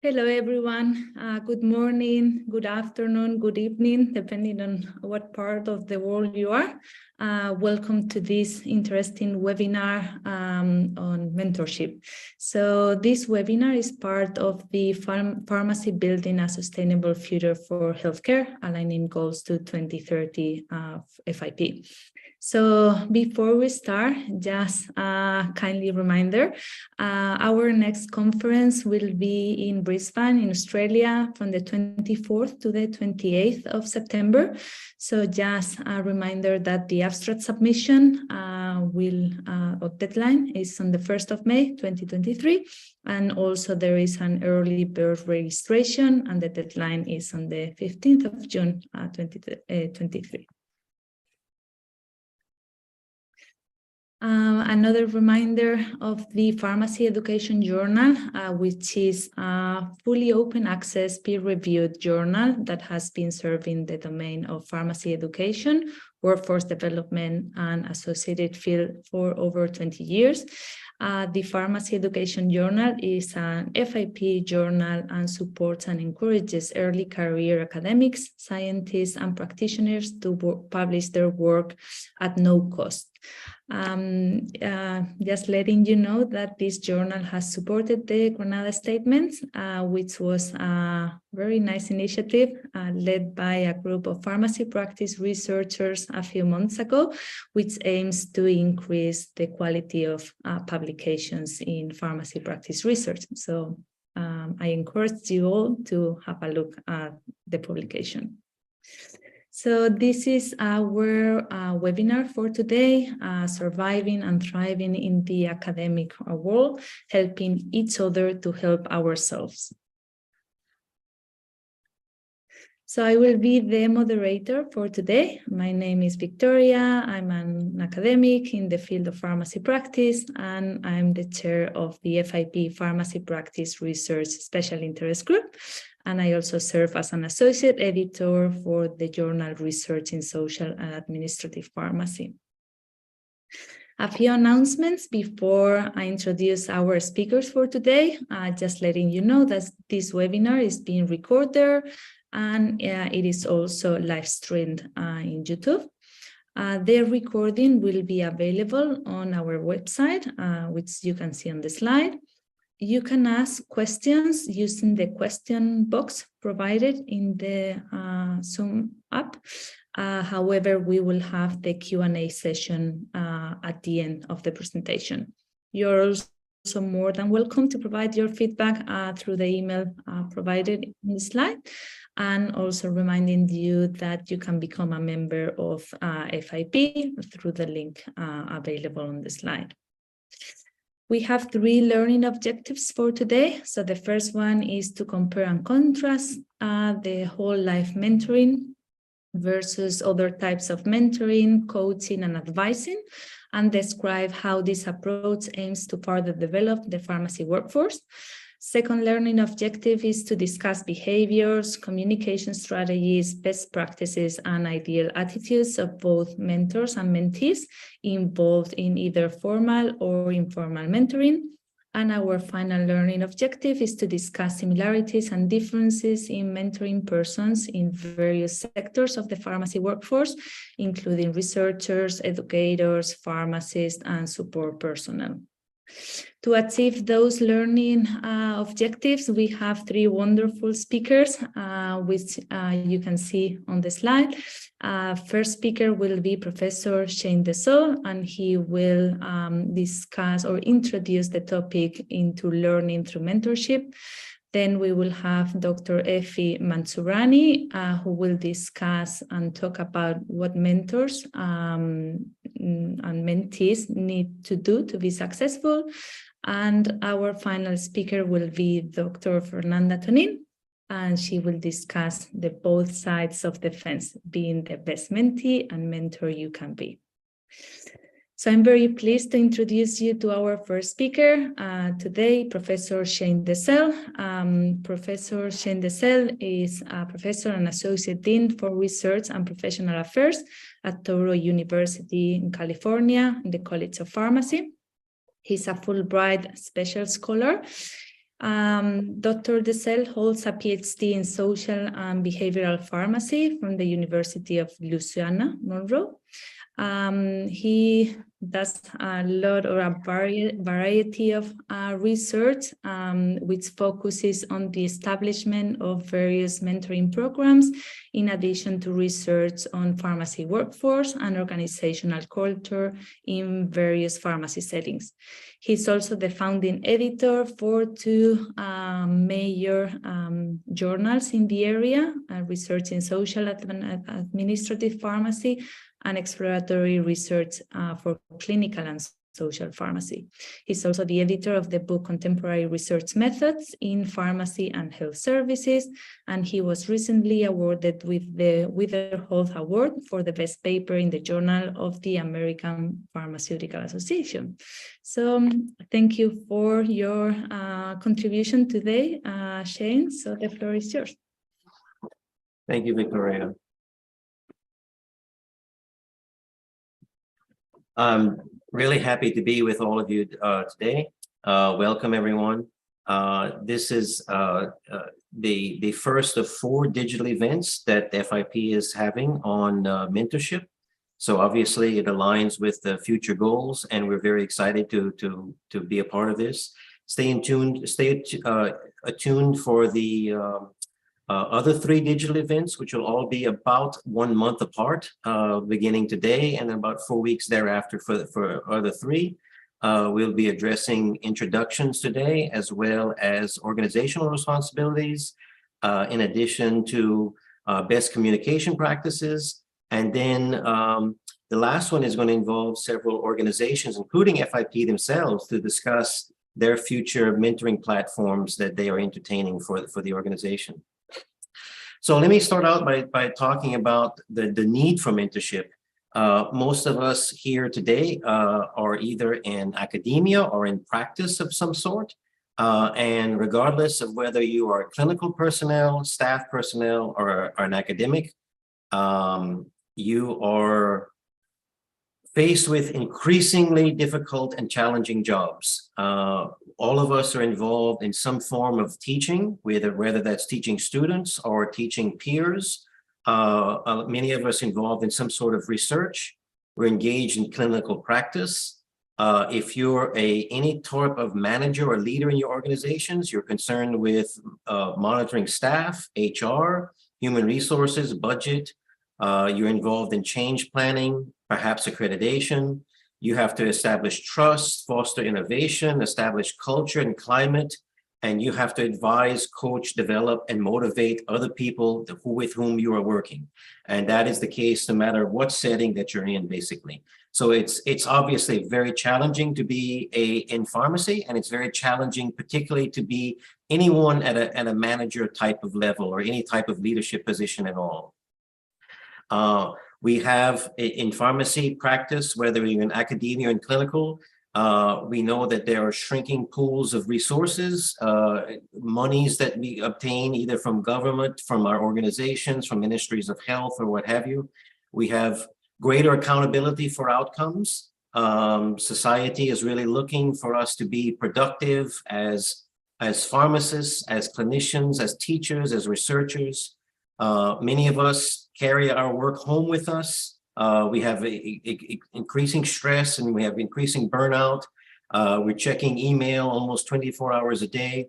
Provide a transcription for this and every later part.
Hello, everyone. Good morning, good afternoon, good evening, depending on what part of the world you are. Welcome to this interesting webinar on mentorship. So this webinar is part of the Pharmacy Building a Sustainable Future for Healthcare, aligning goals to 2030 FIP. So before we start, just a kindly reminder, our next conference will be in Brisbane in Australia from the 24th to the 28th of September. So just a reminder that the abstract submission deadline is on the 1st of May, 2023. And also there is an early bird registration and the deadline is on the 15th of June, 2023. Another reminder of the Pharmacy Education Journal, which is a fully open access peer-reviewed journal that has been serving the domain of pharmacy education, workforce development, and associated field for over 20 years. The Pharmacy Education Journal is an FIP journal and supports and encourages early career academics, scientists, and practitioners to publish their work at no cost. Just letting you know that this journal has supported the Granada Statements, which was a very nice initiative led by a group of pharmacy practice researchers a few months ago, which aims to increase the quality of publications in pharmacy practice research. So I encourage you all to have a look at the publication. So this is our webinar for today, Surviving and Thriving in the Academic World, Helping Each Other to Help Ourselves. So I will be the moderator for today. My name is Victoria. I'm an academic in the field of pharmacy practice, and I'm the chair of the FIP Pharmacy Practice Research Special Interest Group. And I also serve as an associate editor for the journal Research in Social and Administrative Pharmacy. A few announcements before I introduce our speakers for today. Just letting you know that this webinar is being recorded and it is also live streamed in YouTube. The recording will be available on our website, which you can see on the slide. You can ask questions using the question box provided in the Zoom app. However, we will have the Q&A session at the end of the presentation. You're also more than welcome to provide your feedback through the email provided in the slide, and also reminding you that you can become a member of FIP through the link available on the slide. We have 3 learning objectives for today. So the first one is to compare and contrast the whole life mentoring versus other types of mentoring, coaching, and advising, and describe how this approach aims to further develop the pharmacy workforce. Second learning objective is to discuss behaviors, communication strategies, best practices, and ideal attitudes of both mentors and mentees involved in either formal or informal mentoring. And our final learning objective is to discuss similarities and differences in mentoring persons in various sectors of the pharmacy workforce, including researchers, educators, pharmacists, and support personnel. To achieve those learning objectives, we have 3 wonderful speakers, which you can see on the slide. First speaker will be Professor Shane Dessau, and he will discuss or introduce the topic into learning through mentorship. Then we will have Dr. Effie Mansurani, who will discuss and talk about what mentors and mentees need to do to be successful. And our final speaker will be Dr. Fernanda Tonin, and she will discuss the both sides of the fence, being the best mentee and mentor you can be. So I'm very pleased to introduce you to our first speaker today, Professor Shane Dessel. Professor Shane Dessel is a professor and associate dean for research and professional affairs at Touro University in California, in the College of Pharmacy. He's a Fulbright special scholar. Dr. Dessel holds a PhD in social and behavioral pharmacy from the University of Louisiana, Monroe. He does a lot or a variety of research, which focuses on the establishment of various mentoring programs, in addition to research on pharmacy workforce and organizational culture in various pharmacy settings. He's also the founding editor for two major journals in the area, Research in Social and Administrative Pharmacy and Exploratory Research for Clinical and Social Pharmacy. He's also the editor of the book Contemporary Research Methods in Pharmacy and Health Services, and he was recently awarded with the Witherholt Award for the best paper in the Journal of the American Pharmaceutical Association. So thank you for your contribution today, Shane. So the floor is yours. Thank you, Victoria. I'm really happy to be with all of you today. Welcome, everyone. This is the first of 4 digital events that FIP is having on mentorship. So obviously it aligns with the future goals, and we're very excited to be a part of this. Stay attuned for the other 3 digital events, which will all be about 1 month apart, beginning today, and about 4 weeks thereafter for other 3. We'll be addressing introductions today, as well as organizational responsibilities, in addition to best communication practices. And then the last one is going to involve several organizations, including FIP themselves, to discuss their future mentoring platforms that they are entertaining for the organization. So let me start out by talking about the need for mentorship. Most of us here today are either in academia or in practice of some sort. And regardless of whether you are clinical personnel, staff personnel, or an academic, you are faced with increasingly difficult and challenging jobs. All of us are involved in some form of teaching, whether that's teaching students or teaching peers. Many of us involved in some sort of research. We're engaged in clinical practice. If you're any type of manager or leader in your organizations, you're concerned with monitoring staff, HR, human resources, budget. You're involved in change planning, perhaps accreditation. You have to establish trust, foster innovation, establish culture and climate, and you have to advise, coach, develop, and motivate other people with whom you are working. And that is the case no matter what setting that you're in, basically. So it's obviously very challenging to be in pharmacy, and it's very challenging particularly to be anyone at a manager type of level or any type of leadership position at all. We have in pharmacy practice, whether you're in academia or in clinical, we know that there are shrinking pools of resources, monies that we obtain either from government, from our organizations, from ministries of health or what have you. We have greater accountability for outcomes. Society is really looking for us to be productive as pharmacists, as clinicians, as teachers, as researchers. Many of us carry our work home with us. We have increasing stress and we have increasing burnout. We're checking email almost 24 hours a day.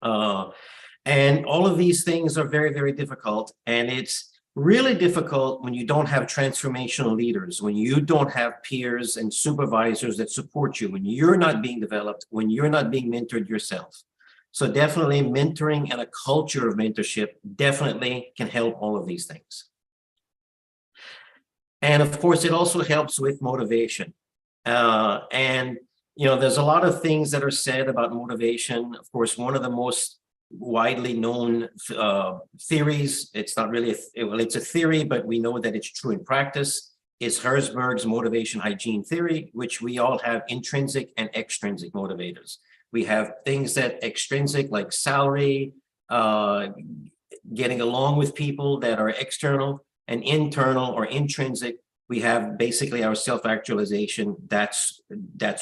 And all of these things are very, very difficult. And it's really difficult when you don't have transformational leaders, when you don't have peers and supervisors that support you, when you're not being developed, when you're not being mentored yourself. So definitely mentoring and a culture of mentorship definitely can help all of these things. And of course, it also helps with motivation. And there's a lot of things that are said about motivation. Of course, one of the most widely known theories, it's not really, it's a theory, but we know that it's true in practice, is Herzberg's motivation hygiene theory, which we all have intrinsic and extrinsic motivators. We have things that extrinsic, like salary, getting along with people, that are external, and internal or intrinsic. We have basically our self-actualization. That's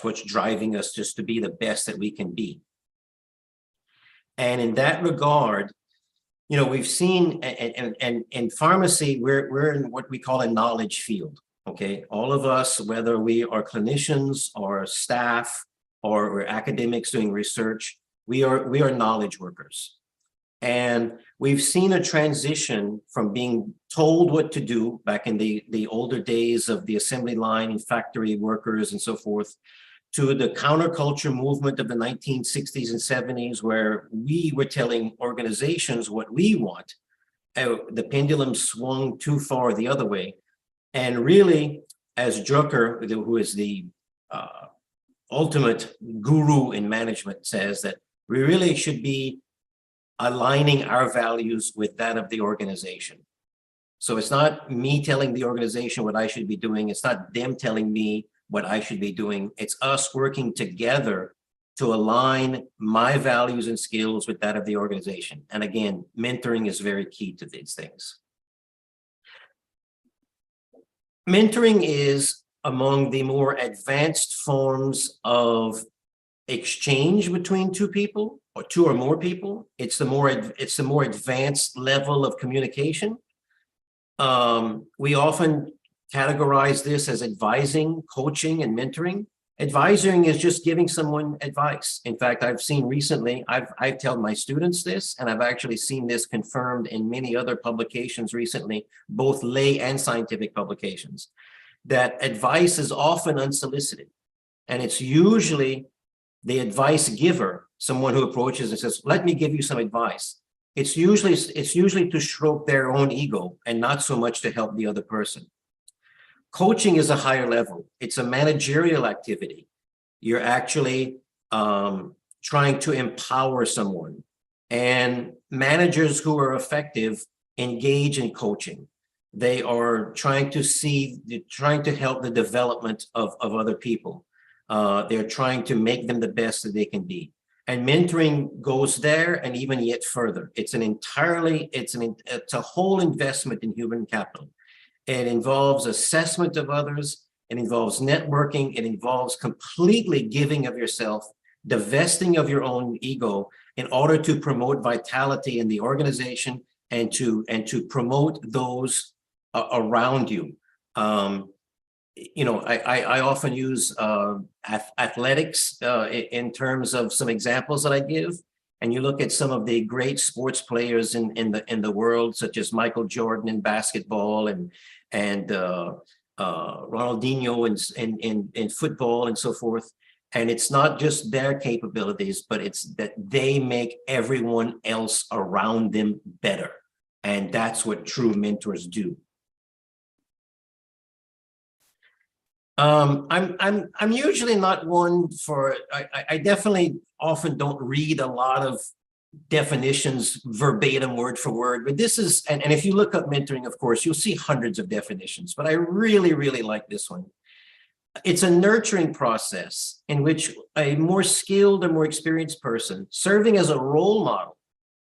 what's driving us just to be the best that we can be. And in that regard, we've seen, and in pharmacy, we're in what we call a knowledge field. Okay, all of us, whether we are clinicians or staff or we're academics doing research, we are knowledge workers. And we've seen a transition from being told what to do back in the older days of the assembly line and factory workers and so forth, to the counterculture movement of the 1960s and 70s, where we were telling organizations what we want. The pendulum swung too far the other way. And really, as Drucker, who is the ultimate guru in management, says, that we really should be aligning our values with that of the organization. So it's not me telling the organization what I should be doing. It's not them telling me what I should be doing. It's us working together to align my values and skills with that of the organization. And again, mentoring is very key to these things. Mentoring is among the more advanced forms of exchange between two people, or two or more people. It's the more advanced level of communication. We often categorize this as advising, coaching, and mentoring. Advising is just giving someone advice. In fact, I've seen recently, I've told my students this, and I've actually seen this confirmed in many other publications recently, both lay and scientific publications, that advice is often unsolicited. And it's usually the advice giver, someone who approaches and says, let me give you some advice. It's usually to stroke their own ego and not so much to help the other person. Coaching is a higher level. It's a managerial activity. You're actually trying to empower someone. And managers who are effective engage in coaching. They are trying to help the development of other people. They're trying to make them the best that they can be. And mentoring goes there and even yet further. It's a whole investment in human capital. It involves assessment of others. It involves networking. It involves completely giving of yourself, divesting of your own ego in order to promote vitality in the organization and to promote those around you. I often use athletics in terms of some examples that I give. And you look at some of the great sports players in the world, such as Michael Jordan in basketball and Ronaldinho in football and so forth. And it's not just their capabilities, but it's that they make everyone else around them better. And that's what true mentors do. I'm usually not one for, I definitely often don't read a lot of definitions verbatim, word for word, but this is, and if you look up mentoring, of course, you'll see hundreds of definitions, but I really, really like this one. It's a nurturing process in which a more skilled or more experienced person serving as a role model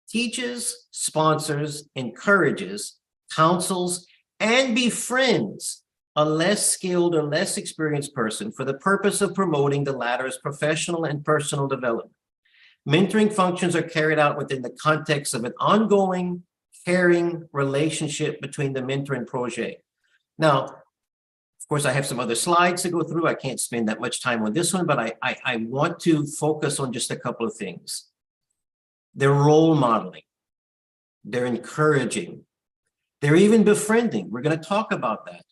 teaches, sponsors, encourages, counsels, and befriends a less skilled or less experienced person for the purpose of promoting the latter's professional and personal development. Mentoring functions are carried out within the context of an ongoing, caring relationship between the mentor and protege. Now, of course, I have some other slides to go through. I can't spend that much time on this one, but I want to focus on just a couple of things. They're role modeling. They're encouraging. They're even befriending. We're going to talk about that.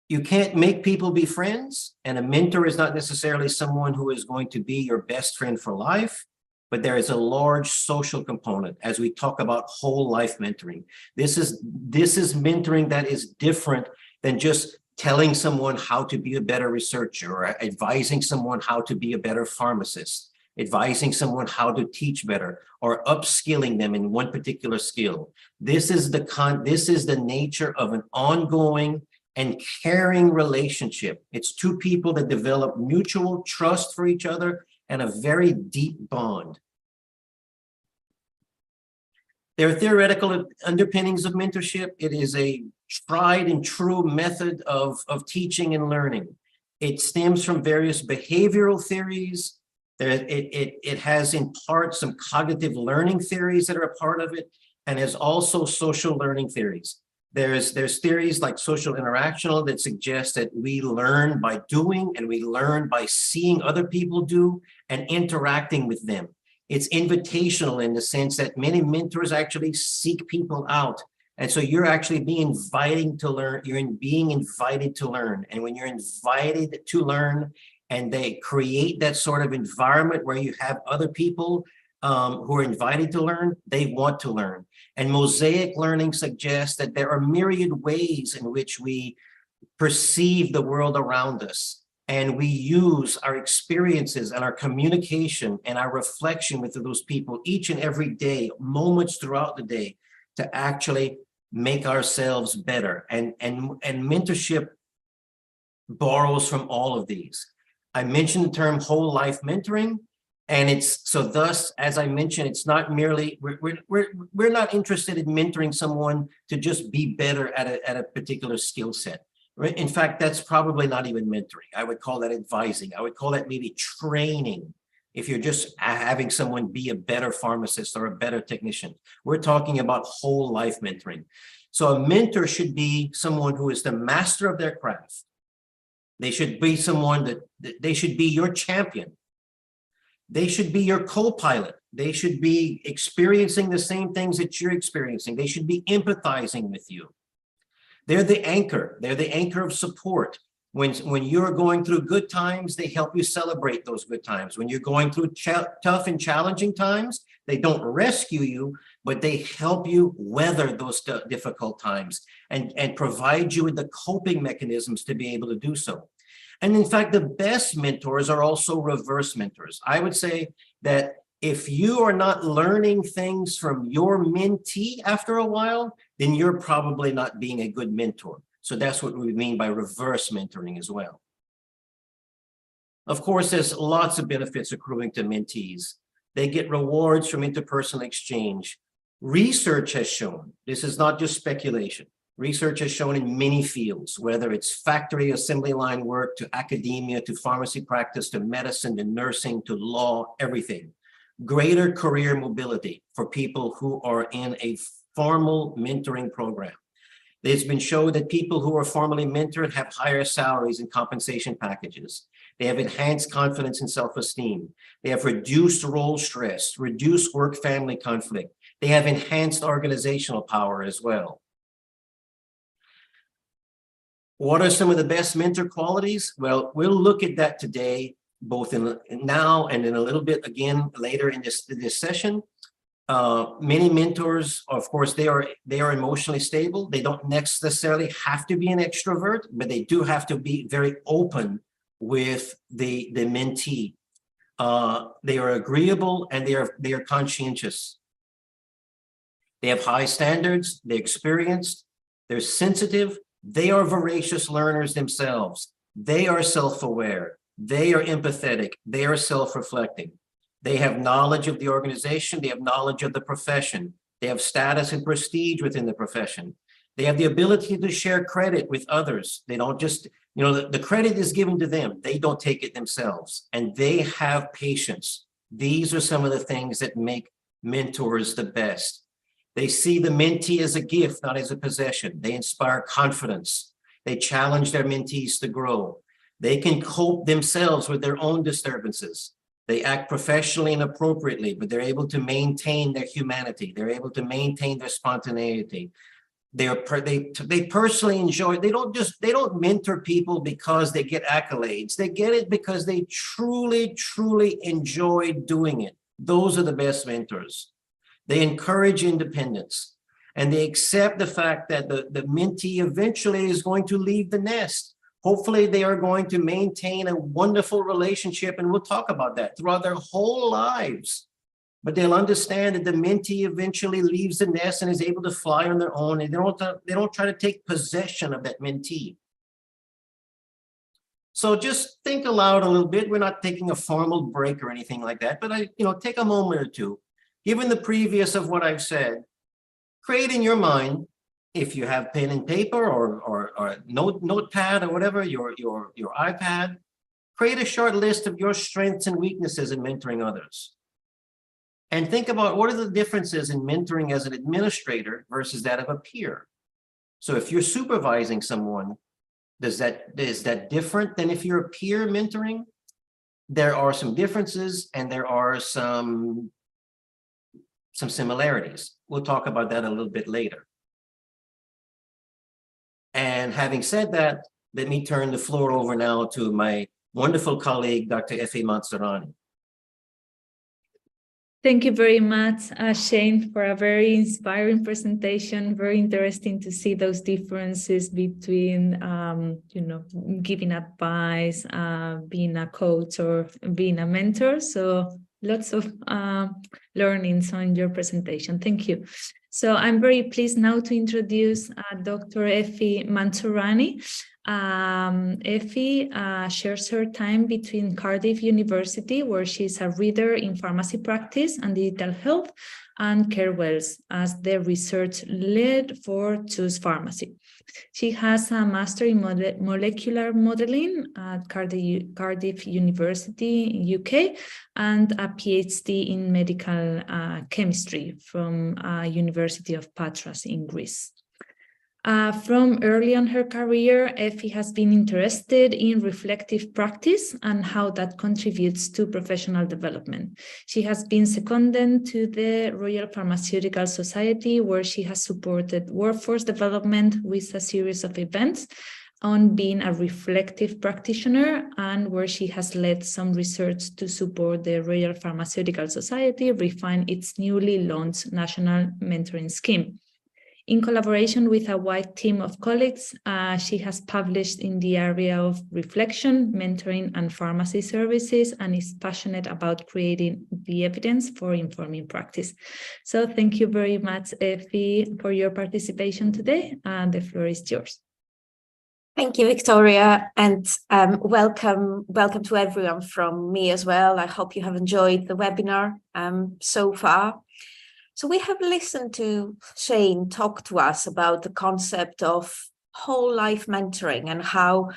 You can't make people be friends, and a mentor is not necessarily someone who is going to be your best friend for life, but there is a large social component as we talk about whole life mentoring. This is mentoring that is different than just telling someone how to be a better researcher, or advising someone how to be a better pharmacist, advising someone how to teach better, or upskilling them in one particular skill. This is the nature of an ongoing and caring relationship. It's two people that develop mutual trust for each other and a very deep bond. There are theoretical underpinnings of mentorship. It is a tried and true method of teaching and learning. It stems from various behavioral theories. It has in part some cognitive learning theories that are a part of it, and has also social learning theories. There's theories like social interactional that suggest that we learn by doing, and we learn by seeing other people do and interacting with them. It's invitational in the sense that many mentors actually seek people out. And so you're actually being invited to learn. You're being invited to learn. And when you're invited to learn, and they create that sort of environment where you have other people who are invited to learn, they want to learn. And mosaic learning suggests that there are myriad ways in which we perceive the world around us. And we use our experiences and our communication and our reflection with those people each and every day, moments throughout the day, to actually make ourselves better. And mentorship borrows from all of these. I mentioned the term whole life mentoring, and it's so thus, as I mentioned, it's not merely, we're not interested in mentoring someone to just be better at a particular skill set. Right? In fact, that's probably not even mentoring. I would call that advising. I would call that maybe training. If you're just having someone be a better pharmacist or a better technician, we're talking about whole life mentoring. So a mentor should be someone who is the master of their craft. They should be someone that they should be your champion. They should be your co-pilot. They should be experiencing the same things that you're experiencing. They should be empathizing with you. They're the anchor. They're the anchor of support. When you're going through good times, they help you celebrate those good times. When you're going through tough and challenging times, they don't rescue you, but they help you weather those difficult times and provide you with the coping mechanisms to be able to do so. And in fact, the best mentors are also reverse mentors. I would say that if you are not learning things from your mentee after a while, then you're probably not being a good mentor. So that's what we mean by reverse mentoring as well. Of course, there's lots of benefits accruing to mentees. They get rewards from interpersonal exchange. Research has shown, this is not just speculation, research has shown in many fields, whether it's factory assembly line work, to academia, to pharmacy practice, to medicine, to nursing, to law, everything. Greater career mobility for people who are in a formal mentoring program. It's been shown that people who are formally mentored have higher salaries and compensation packages. They have enhanced confidence and self-esteem. They have reduced role stress, reduced work-family conflict. They have enhanced organizational power as well. What are some of the best mentor qualities? Well, we'll look at that today, both in now and in a little bit again later in this session. Many mentors, of course, they are emotionally stable. They don't necessarily have to be an extrovert, but they do have to be very open with the mentee. They are agreeable and they are conscientious. They have high standards. They're experienced. They're sensitive. They are voracious learners themselves. They are self-aware. They are empathetic. They are self-reflecting. They have knowledge of the organization. They have knowledge of the profession. They have status and prestige within the profession. They have the ability to share credit with others. They don't just, the credit is given to them. They don't take it themselves. And they have patience. These are some of the things that make mentors the best. They see the mentee as a gift, not as a possession. They inspire confidence. They challenge their mentees to grow. They can cope themselves with their own disturbances. They act professionally and appropriately, but they're able to maintain their humanity. They're able to maintain their spontaneity. They personally enjoy, they don't mentor people because they get accolades. They get it because they truly, truly enjoy doing it. Those are the best mentors. They encourage independence. and they accept the fact that the mentee eventually is going to leave the nest. Hopefully they are going to maintain a wonderful relationship, and we'll talk about that throughout their whole lives. But they'll understand that the mentee eventually leaves the nest and is able to fly on their own, and they don't try to take possession of that mentee. So just think aloud a little bit. We're not taking a formal break or anything like that, but take a moment or two. Given the previous of what I've said, create in your mind, if you have pen and paper or notepad or whatever, your iPad, create a short list of your strengths and weaknesses in mentoring others. And think about what are the differences in mentoring as an administrator versus that of a peer. So if you're supervising someone, is that different than if you're a peer mentoring? There are some differences and there are some similarities. We'll talk about that a little bit later. And having said that, let me turn the floor over now to my wonderful colleague, Dr. Effie Mansurani. Thank you very much, Shane, for a very inspiring presentation. Very interesting to see those differences between, giving advice, being a coach, or being a mentor. So lots of learnings on your presentation. Thank you. So I'm very pleased now to introduce Dr. Effie Mansurani. Effie shares her time between Cardiff University, where she's a reader in pharmacy practice and digital health, and Carewells as the research lead for Choose Pharmacy. She has a master in molecular modeling at Cardiff University in UK and a PhD in medical chemistry from University of Patras in Greece. From early on her career, Effie has been interested in reflective practice and how that contributes to professional development. She has been seconded to the Royal Pharmaceutical Society, where she has supported workforce development with a series of events on being a reflective practitioner, and where she has led some research to support the Royal Pharmaceutical Society refine its newly launched national mentoring scheme. In collaboration with a wide team of colleagues, she has published in the area of reflection, mentoring, and pharmacy services, and is passionate about creating the evidence for informing practice. So thank you very much, Effie, for your participation today, and the floor is yours. Thank you, Victoria, and welcome to everyone from me as well. I hope you have enjoyed the webinar so far. So we have listened to Shane talk to us about the concept of whole life mentoring and how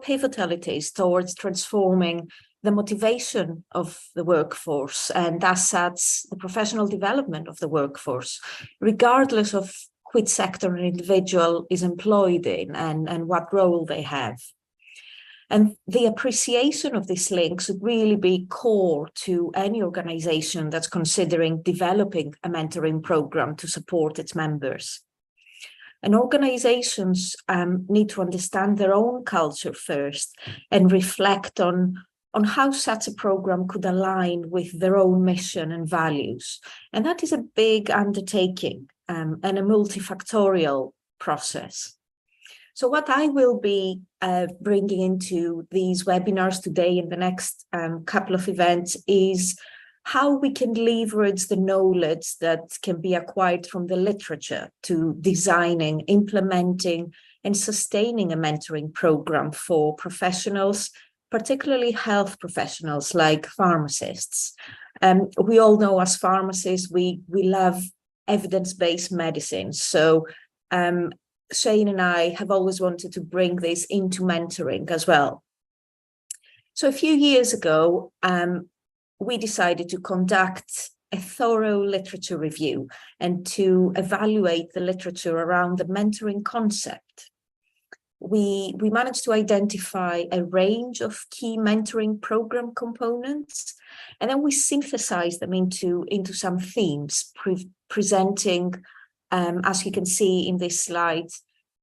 pivotal it is towards transforming the motivation of the workforce, and as such the professional development of the workforce, regardless of which sector an individual is employed in and what role they have. And the appreciation of this link should really be core to any organization that's considering developing a mentoring program to support its members. And organizations need to understand their own culture first and reflect on how such a program could align with their own mission and values. And that is a big undertaking and a multifactorial process. So what I will be bringing into these webinars today and the next couple of events is how we can leverage the knowledge that can be acquired from the literature to designing, implementing, and sustaining a mentoring program for professionals, particularly health professionals like pharmacists. We all know as pharmacists, we love evidence-based medicine. So Shane and I have always wanted to bring this into mentoring as well. So a few years ago, we decided to conduct a thorough literature review and to evaluate the literature around the mentoring concept. We managed to identify a range of key mentoring program components, and then we synthesized them into some themes, presenting, as you can see in this slide,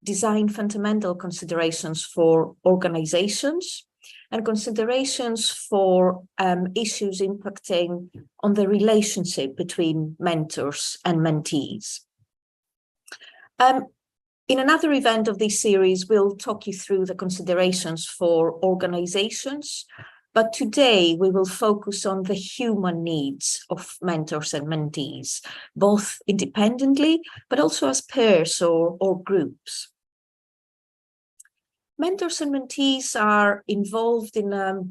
design fundamental considerations for organizations and considerations for issues impacting on the relationship between mentors and mentees. In another event of this series, we'll talk you through the considerations for organizations, but today we will focus on the human needs of mentors and mentees, both independently, but also as pairs or groups. Mentors and mentees are involved in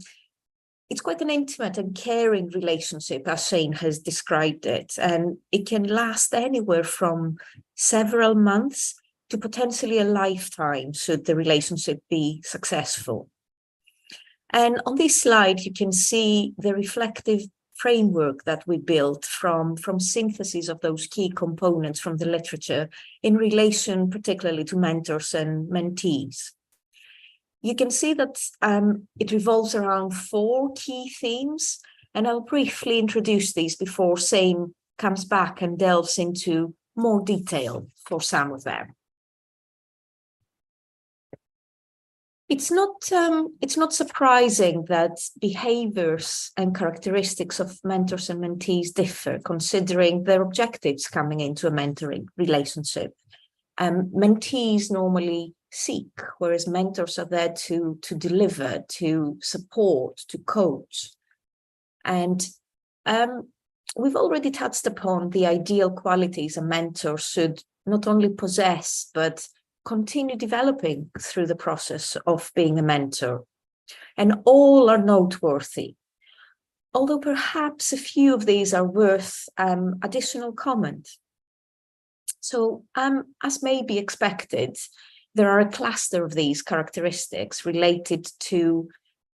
it's quite an intimate and caring relationship, as Shane has described it, and it can last anywhere from several months to potentially a lifetime should the relationship be successful. And on this slide, you can see the reflective framework that we built from synthesis of those key components from the literature in relation particularly to mentors and mentees. You can see that it revolves around 4 key themes, and I'll briefly introduce these before Shane comes back and delves into more detail for some of them. It's not surprising that behaviors and characteristics of mentors and mentees differ, considering their objectives coming into a mentoring relationship. Mentees normally seek, whereas mentors are there to deliver, to support, to coach. And we've already touched upon the ideal qualities a mentor should not only possess, but continue developing through the process of being a mentor. And all are noteworthy, although perhaps a few of these are worth additional comment. So as may be expected, there are a cluster of these characteristics related to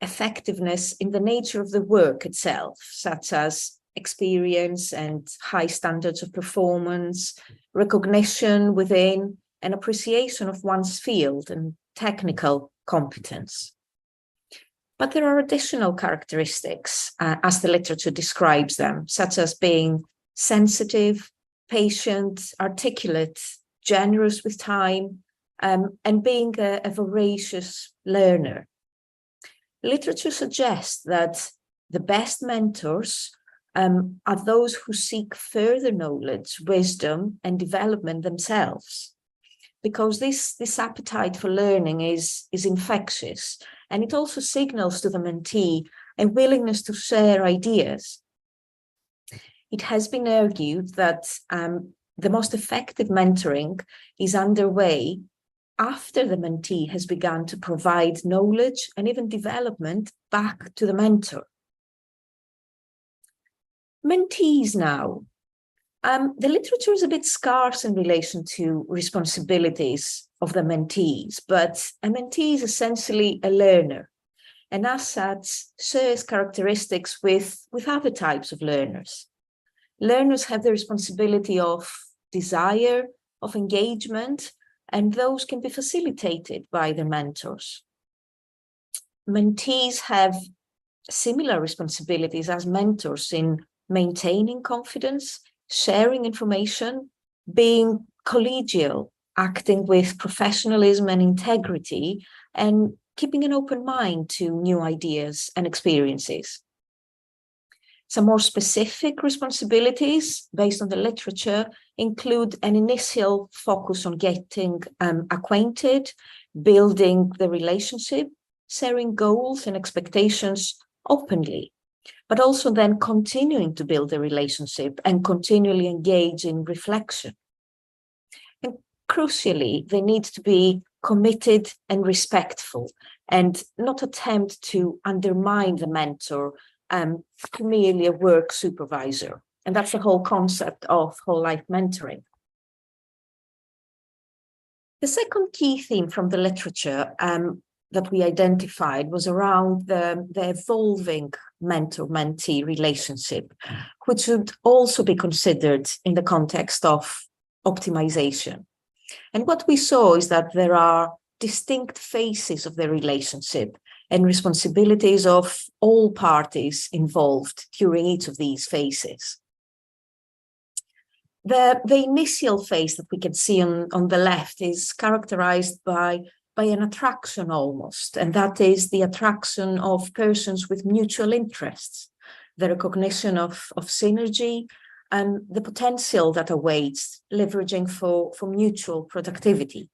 effectiveness in the nature of the work itself, such as experience and high standards of performance, recognition within and appreciation of one's field and technical competence. But there are additional characteristics, as the literature describes them, such as being sensitive, patient, articulate, generous with time, and being a voracious learner. Literature suggests that the best mentors are those who seek further knowledge, wisdom, and development themselves, because this appetite for learning is infectious, and it also signals to the mentee a willingness to share ideas. It has been argued that the most effective mentoring is underway after the mentee has begun to provide knowledge and even development back to the mentor. Mentees now. The literature is a bit scarce in relation to responsibilities of the mentees, but a mentee is essentially a learner, and as such shares characteristics with other types of learners. Learners have the responsibility of desire, of engagement, and those can be facilitated by their mentors. Mentees have similar responsibilities as mentors in maintaining confidence, sharing information, being collegial, acting with professionalism and integrity, and keeping an open mind to new ideas and experiences. Some more specific responsibilities based on the literature include an initial focus on getting acquainted, building the relationship, sharing goals and expectations openly, but also then continuing to build the relationship and continually engage in reflection. And crucially, they need to be committed and respectful and not attempt to undermine the mentor to merely a work supervisor. And that's the whole concept of whole life mentoring. The second key theme from the literature that we identified was around the evolving mentor-mentee relationship, which should also be considered in the context of optimization. And what we saw is that there are distinct phases of the relationship and responsibilities of all parties involved during each of these phases. The initial phase that we can see on the left is characterized by an attraction almost, and that is the attraction of persons with mutual interests, the recognition of synergy, the potential that awaits leveraging for mutual productivity.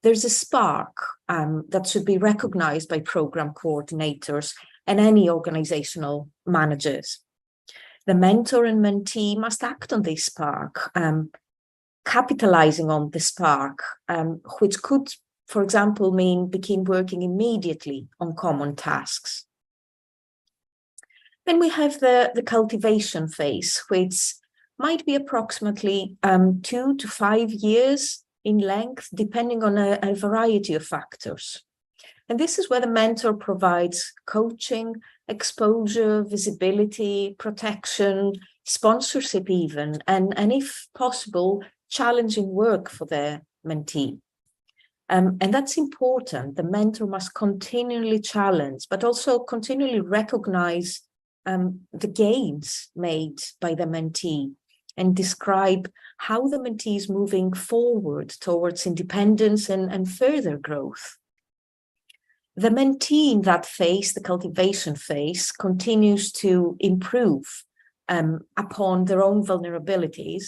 There's a spark that should be recognized by program coordinators and any organizational managers. The mentor and mentee must act on this spark, capitalizing on the spark, which could, for example, mean begin working immediately on common tasks. Then we have the cultivation phase, which might be approximately 2 to 5 years in length, depending on a variety of factors. And this is where the mentor provides coaching, exposure, visibility, protection, sponsorship even, and if possible, challenging work for their mentee. And that's important. The mentor must continually challenge, but also continually recognize the gains made by the mentee and describe how the mentee is moving forward towards independence and further growth. The mentee in that phase, the cultivation phase, continues to improve upon their own vulnerabilities,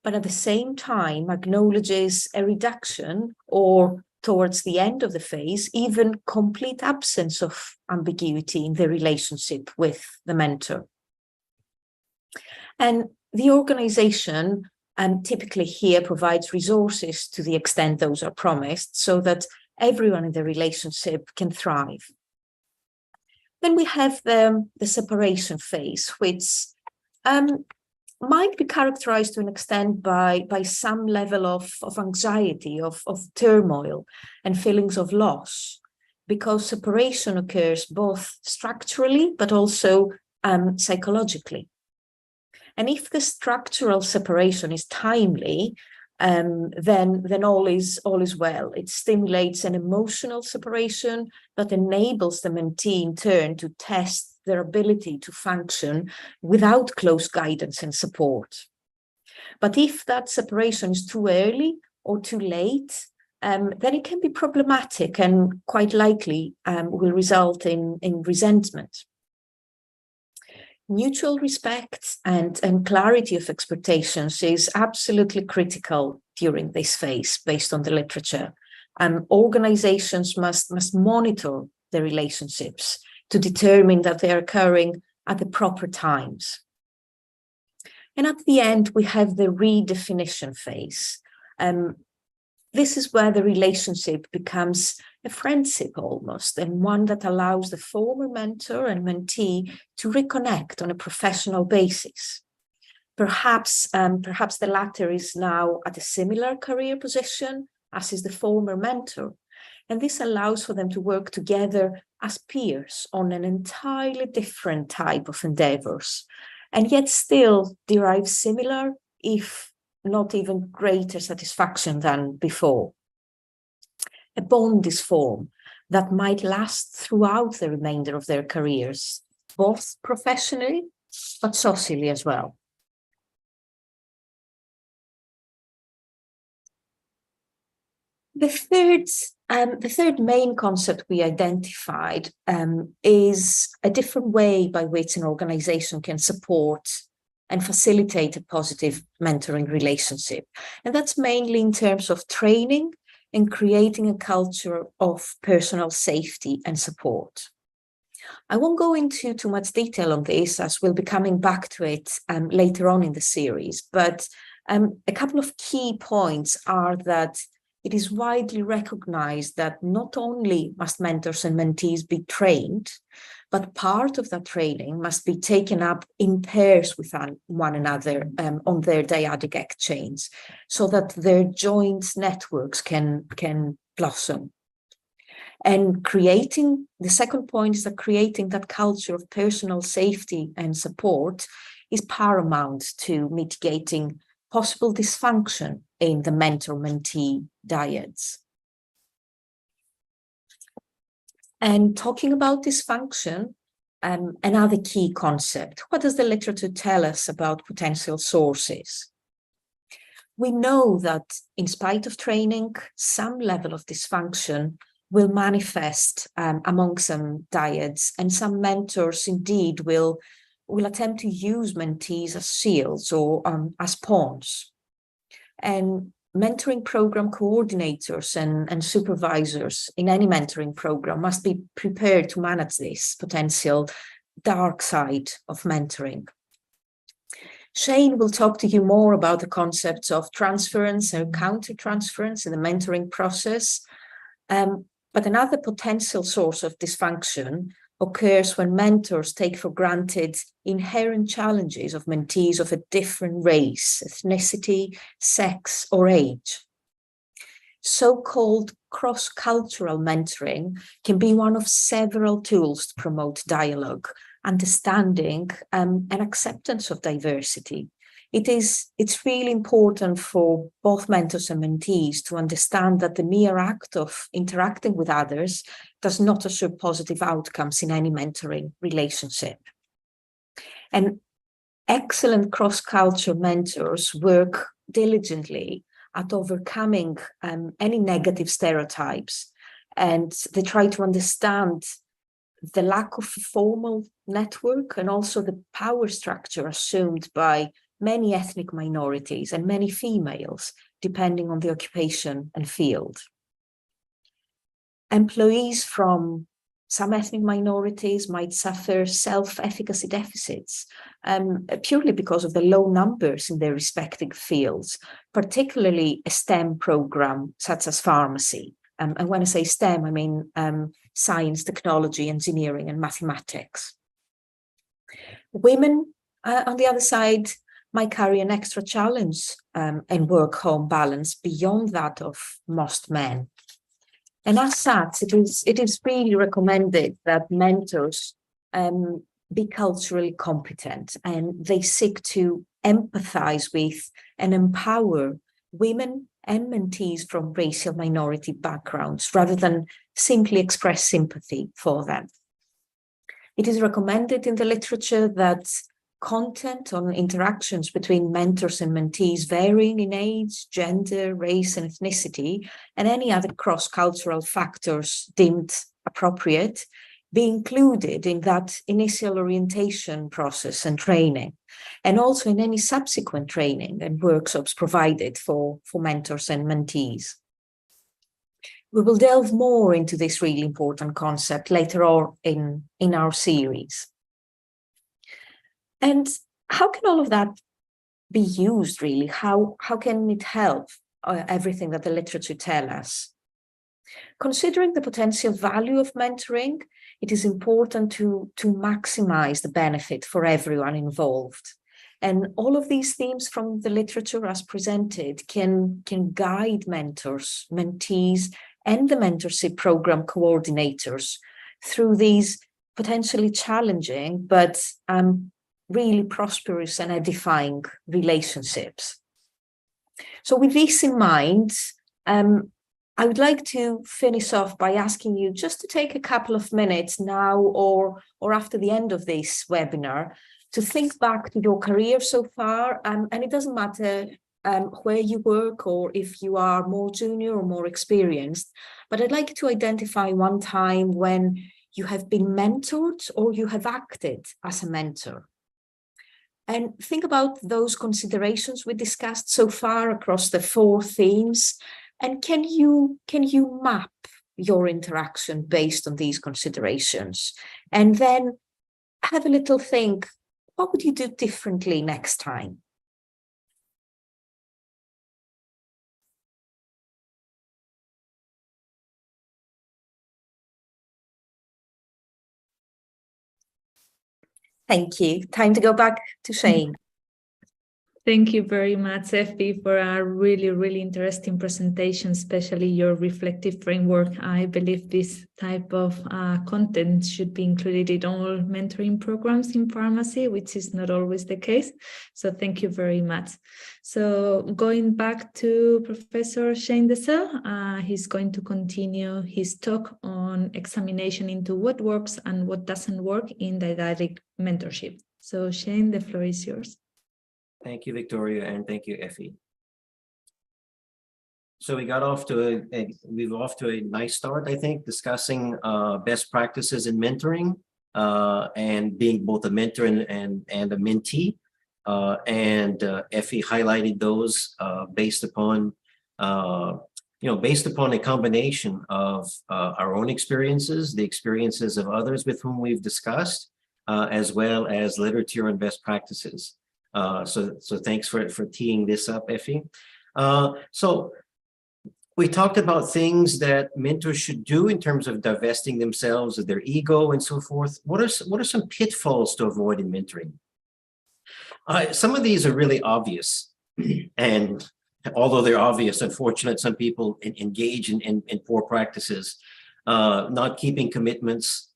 but at the same time acknowledges a reduction or, towards the end of the phase, even complete absence of ambiguity in the relationship with the mentor. And the organization typically here provides resources to the extent those are promised so that everyone in the relationship can thrive. Then we have the separation phase, which might be characterized to an extent by some level of anxiety, of turmoil and feelings of loss, because separation occurs both structurally but also psychologically. And if the structural separation is timely, then all is well. It stimulates an emotional separation that enables the mentee in turn to test their ability to function without close guidance and support. But if that separation is too early or too late, then it can be problematic and quite likely will result in resentment. Mutual respect and clarity of expectations is absolutely critical during this phase based on the literature. Organizations must monitor the relationships to determine that they are occurring at the proper times. And at the end, we have the redefinition phase. This is where the relationship becomes a friendship almost, and one that allows the former mentor and mentee to reconnect on a professional basis. Perhaps the latter is now at a similar career position as is the former mentor, and this allows for them to work together as peers on an entirely different type of endeavors, and yet still derive similar, if not even greater satisfaction than before. A bond is formed that might last throughout the remainder of their careers, both professionally but socially as well. The third main concept we identified is a different way by which an organization can support and facilitate a positive mentoring relationship. And that's mainly in terms of training and creating a culture of personal safety and support. I won't go into too much detail on this, as we'll be coming back to it later on in the series, but a couple of key points are that it is widely recognized that not only must mentors and mentees be trained, but part of that training must be taken up in pairs with one another on their dyadic exchange, so that their joint networks can blossom. And the second point is that creating that culture of personal safety and support is paramount to mitigating possible dysfunction in the mentor-mentee dyads. And talking about dysfunction, another key concept. What does the literature tell us about potential sources? We know that in spite of training, some level of dysfunction will manifest among some dyads, and some mentors indeed will will attempt to use mentees as shields or as pawns. And mentoring program coordinators and supervisors in any mentoring program must be prepared to manage this potential dark side of mentoring. Shane will talk to you more about the concepts of transference and counter-transference in the mentoring process. But another potential source of dysfunction occurs when mentors take for granted inherent challenges of mentees of a different race, ethnicity, sex, or age. So-called cross-cultural mentoring can be one of several tools to promote dialogue, understanding, and acceptance of diversity. It's really important for both mentors and mentees to understand that the mere act of interacting with others does not assure positive outcomes in any mentoring relationship. And excellent cross-culture mentors work diligently at overcoming any negative stereotypes, and they try to understand the lack of a formal network and also the power structure assumed by many ethnic minorities and many females, depending on the occupation and field. Employees from some ethnic minorities might suffer self-efficacy deficits purely because of the low numbers in their respective fields, particularly a STEM program such as pharmacy. And when I say STEM, I mean science, technology, engineering, and mathematics. Women, on the other side, might carry an extra challenge and work-home balance beyond that of most men. And as such, it is really recommended that mentors be culturally competent, and they seek to empathize with and empower women and mentees from racial minority backgrounds rather than simply express sympathy for them. It is recommended in the literature that content on interactions between mentors and mentees varying in age, gender, race, and ethnicity, and any other cross-cultural factors deemed appropriate, be included in that initial orientation process and training, and also in any subsequent training and workshops provided for mentors and mentees. We will delve more into this really important concept later on in our series. And how can all of that be used, really? How can it help everything that the literature tells us? Considering the potential value of mentoring, it is important to maximize the benefit for everyone involved. And all of these themes from the literature as presented can guide mentors, mentees, and the mentorship program coordinators through these potentially challenging but really prosperous and edifying relationships. So with this in mind, I would like to finish off by asking you just to take a couple of minutes now or after the end of this webinar to think back to your career so far, and it doesn't matter where you work or if you are more junior or more experienced, but I'd like you to identify one time when you have been mentored or you have acted as a mentor. And think about those considerations we discussed so far across the 4 themes. And can you map your interaction based on these considerations? And then have a little think, what would you do differently next time? Thank you. Time to go back to Shane. Thank you very much, Effie, for a really, really interesting presentation, especially your reflective framework. I believe this type of content should be included in all mentoring programs in pharmacy, which is not always the case. So thank you very much. So going back to Professor Shane Dessel, he's going to continue his talk on examination into what works and what doesn't work in dyadic mentorship. So Shane, the floor is yours. Thank you, Victoria, and thank you, Effie. So we got off to a nice start, I think, discussing best practices in mentoring. and being both a mentor and a mentee. Effie highlighted those based upon based upon a combination of our own experiences, the experiences of others with whom we've discussed, as well as literature and best practices. So thanks for teeing this up, Effie. So we talked about things that mentors should do in terms of divesting themselves of their ego and so forth. What are some pitfalls to avoid in mentoring? Some of these are really obvious, and although they're obvious, unfortunately, some people engage in poor practices, not keeping commitments,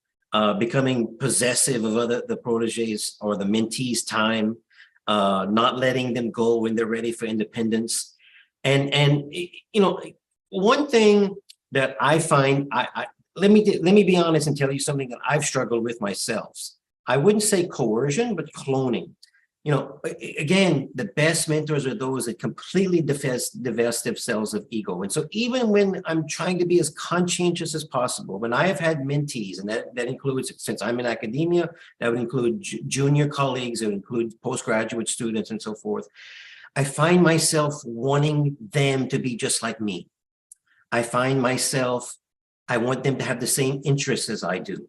becoming possessive of the proteges or the mentees' time, not letting them go when they're ready for independence. And one thing that I find, let me be honest and tell you something that I've struggled with myself. I wouldn't say coercion, but cloning. Again, the best mentors are those that completely divest themselves of ego. And so even when I'm trying to be as conscientious as possible, when I have had mentees, and that includes, since I'm in academia, that would include junior colleagues, it would include postgraduate students and so forth, I find myself wanting them to be just like me. I find myself, I want them to have the same interests as I do.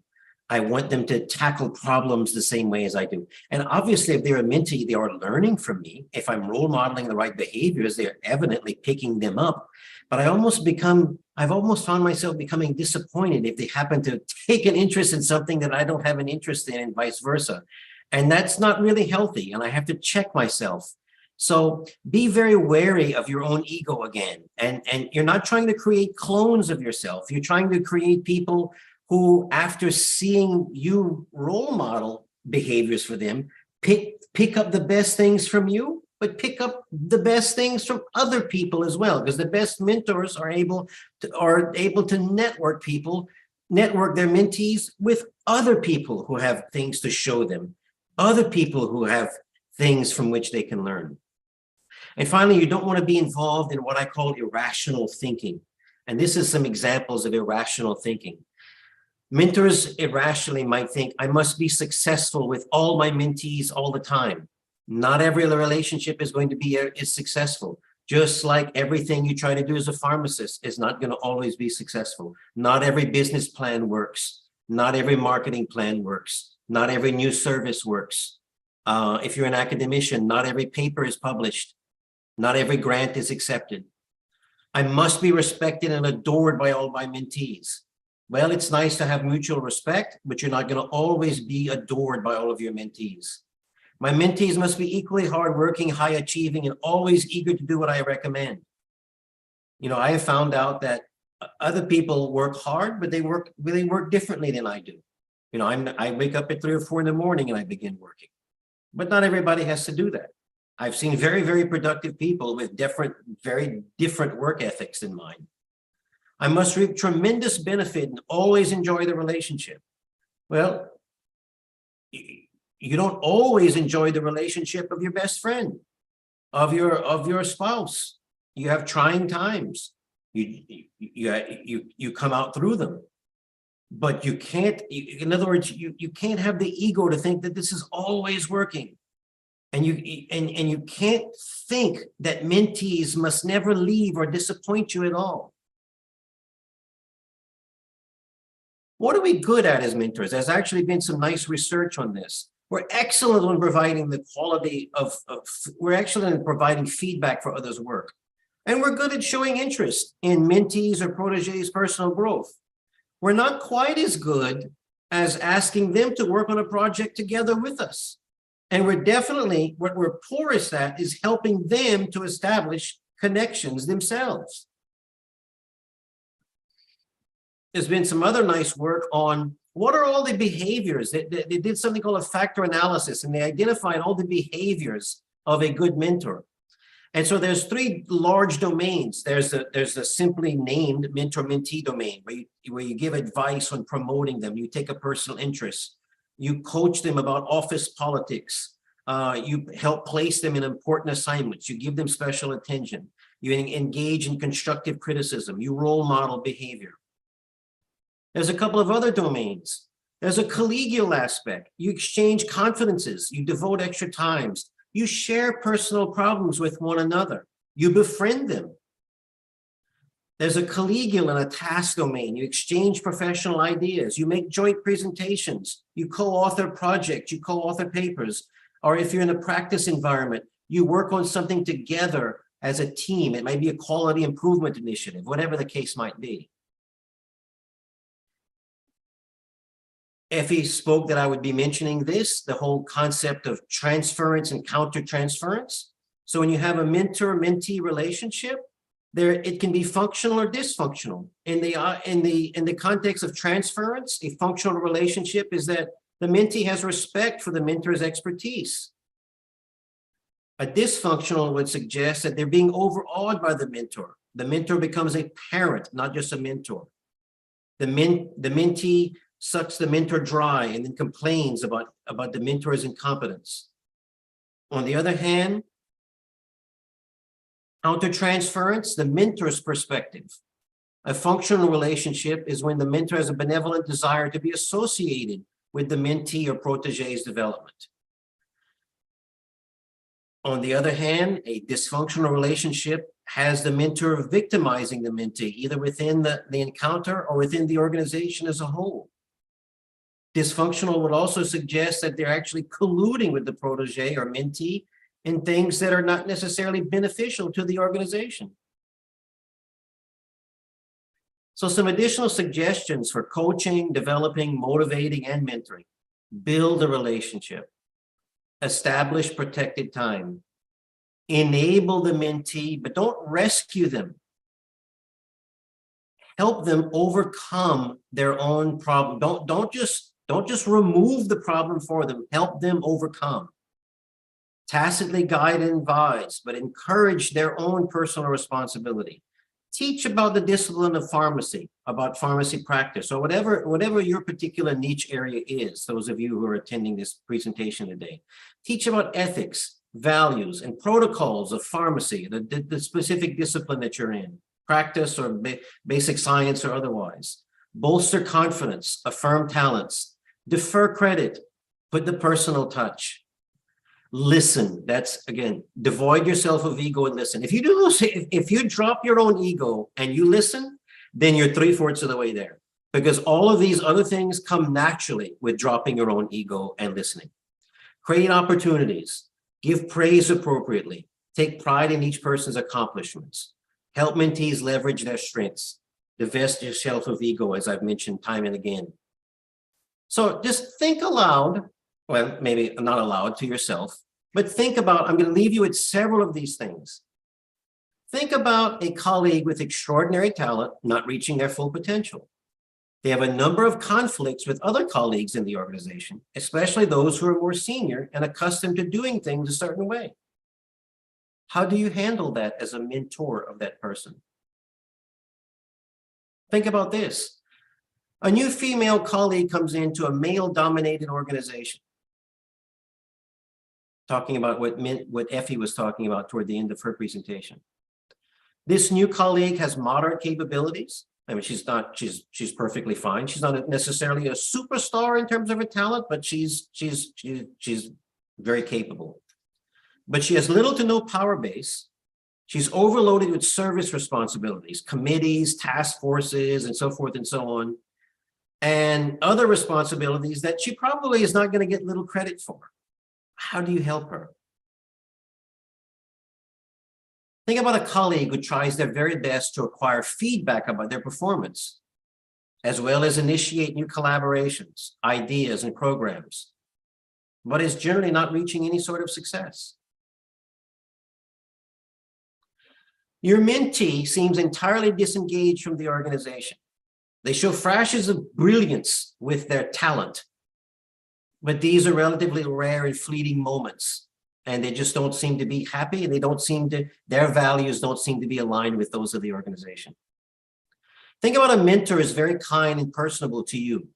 I want them to tackle problems the same way as I do. And obviously, if they're a mentee, they are learning from me. If I'm role modeling the right behaviors, they're evidently picking them up. But I've almost found myself becoming disappointed if they happen to take an interest in something that I don't have an interest in, and vice versa. And that's not really healthy. And I have to check myself. So be very wary of your own ego again. And you're not trying to create clones of yourself. You're trying to create people who, after seeing you role model behaviors for them, pick up the best things from you, but pick up the best things from other people as well, because the best mentors are able to network their mentees with other people who have things to show them, other people who have things from which they can learn. And finally, you don't want to be involved in what I call irrational thinking. And this is some examples of irrational thinking. Mentors irrationally might think, I must be successful with all my mentees all the time. Not every relationship is going to be successful. Just like everything you try to do as a pharmacist is not going to always be successful. Not every business plan works. Not every marketing plan works. Not every new service works. If you're an academician, not every paper is published. Not every grant is accepted. I must be respected and adored by all my mentees. Well, it's nice to have mutual respect, but you're not going to always be adored by all of your mentees. My mentees must be equally hardworking, high achieving, and always eager to do what I recommend. I have found out that other people work hard, but they work differently than I do. I wake up at 3 or 4 in the morning and I begin working, but not everybody has to do that. I've seen very, very productive people with very different work ethics than mine. I must reap tremendous benefit and always enjoy the relationship. Well, you don't always enjoy the relationship of your best friend, of your spouse. You have trying times. You come out through them. But you can't, in other words, you can't have the ego to think that this is always working. And you can't think that mentees must never leave or disappoint you at all. What are we good at as mentors? There's actually been some nice research on this. We're excellent on providing the quality we're excellent in providing feedback for others' work. And we're good at showing interest in mentees or proteges' personal growth. We're not quite as good as asking them to work on a project together with us. And what we're poorest at is helping them to establish connections themselves. There's been some other nice work on what are all the behaviors. They did something called a factor analysis, and they identified all the behaviors of a good mentor. And so there's 3 large domains. There's the simply named mentor-mentee domain, where you give advice on promoting them. You take a personal interest. You coach them about office politics. You help place them in important assignments. You give them special attention. You engage in constructive criticism. You role model behavior. There's a couple of other domains. There's a collegial aspect. You exchange confidences, you devote extra times, you share personal problems with one another, you befriend them. There's a collegial and a task domain. You exchange professional ideas, you make joint presentations, you co-author projects, you co-author papers, or if you're in a practice environment, you work on something together as a team. It might be a quality improvement initiative, whatever the case might be. Effie spoke that I would be mentioning this, the whole concept of transference and counter-transference. So when you have a mentor-mentee relationship, it can be functional or dysfunctional. In the context of transference, a functional relationship is that the mentee has respect for the mentor's expertise. A dysfunctional would suggest that they're being overawed by the mentor. The mentor becomes a parent, not just a mentor. The mentee sucks the mentor dry and then complains about the mentor's incompetence. On the other hand, counter-transference, the mentor's perspective. A functional relationship is when the mentor has a benevolent desire to be associated with the mentee or protege's development. On the other hand, a dysfunctional relationship has the mentor victimizing the mentee, either within the encounter or within the organization as a whole. Dysfunctional would also suggest that they're actually colluding with the protege or mentee in things that are not necessarily beneficial to the organization. So some additional suggestions for coaching, developing, motivating, and mentoring. Build a relationship. Establish protected time. Enable the mentee, but don't rescue them. Help them overcome their own problem. Don't just remove the problem for them. Help them overcome. Tacitly guide and advise, but encourage their own personal responsibility. Teach about the discipline of pharmacy, about pharmacy practice, or whatever your particular niche area is, those of you who are attending this presentation today. Teach about ethics, values, and protocols of pharmacy, the specific discipline that you're in, practice or basic science or otherwise. Bolster confidence, affirm talents, defer credit, put the personal touch. Listen, that's again, devoid yourself of ego and listen. If you drop your own ego and you listen, then you're 3/4 of the way there, because all of these other things come naturally with dropping your own ego and listening. Create opportunities, give praise appropriately, take pride in each person's accomplishments, help mentees leverage their strengths, divest yourself of ego, as I've mentioned time and again. So just think aloud. Well, maybe not aloud to yourself, but think about, I'm going to leave you with several of these things. Think about a colleague with extraordinary talent not reaching their full potential. They have a number of conflicts with other colleagues in the organization, especially those who are more senior and accustomed to doing things a certain way. How do you handle that as a mentor of that person? Think about this. A new female colleague comes into a male-dominated organization. Talking about what Effie was talking about toward the end of her presentation. This new colleague has moderate capabilities. I mean, she's perfectly fine. She's not necessarily a superstar in terms of her talent, but she's very capable. But she has little to no power base. She's overloaded with service responsibilities, committees, task forces, and so forth and so on, and other responsibilities that she probably is not going to get little credit for. How do you help her? Think about a colleague who tries their very best to acquire feedback about their performance, as well as initiate new collaborations, ideas, and programs, but is generally not reaching any sort of success. Your mentee seems entirely disengaged from the organization. They show flashes of brilliance with their talent, but these are relatively rare and fleeting moments, and they just don't seem to be happy, and their values don't seem to be aligned with those of the organization. Think about a mentor is very kind and personable to you,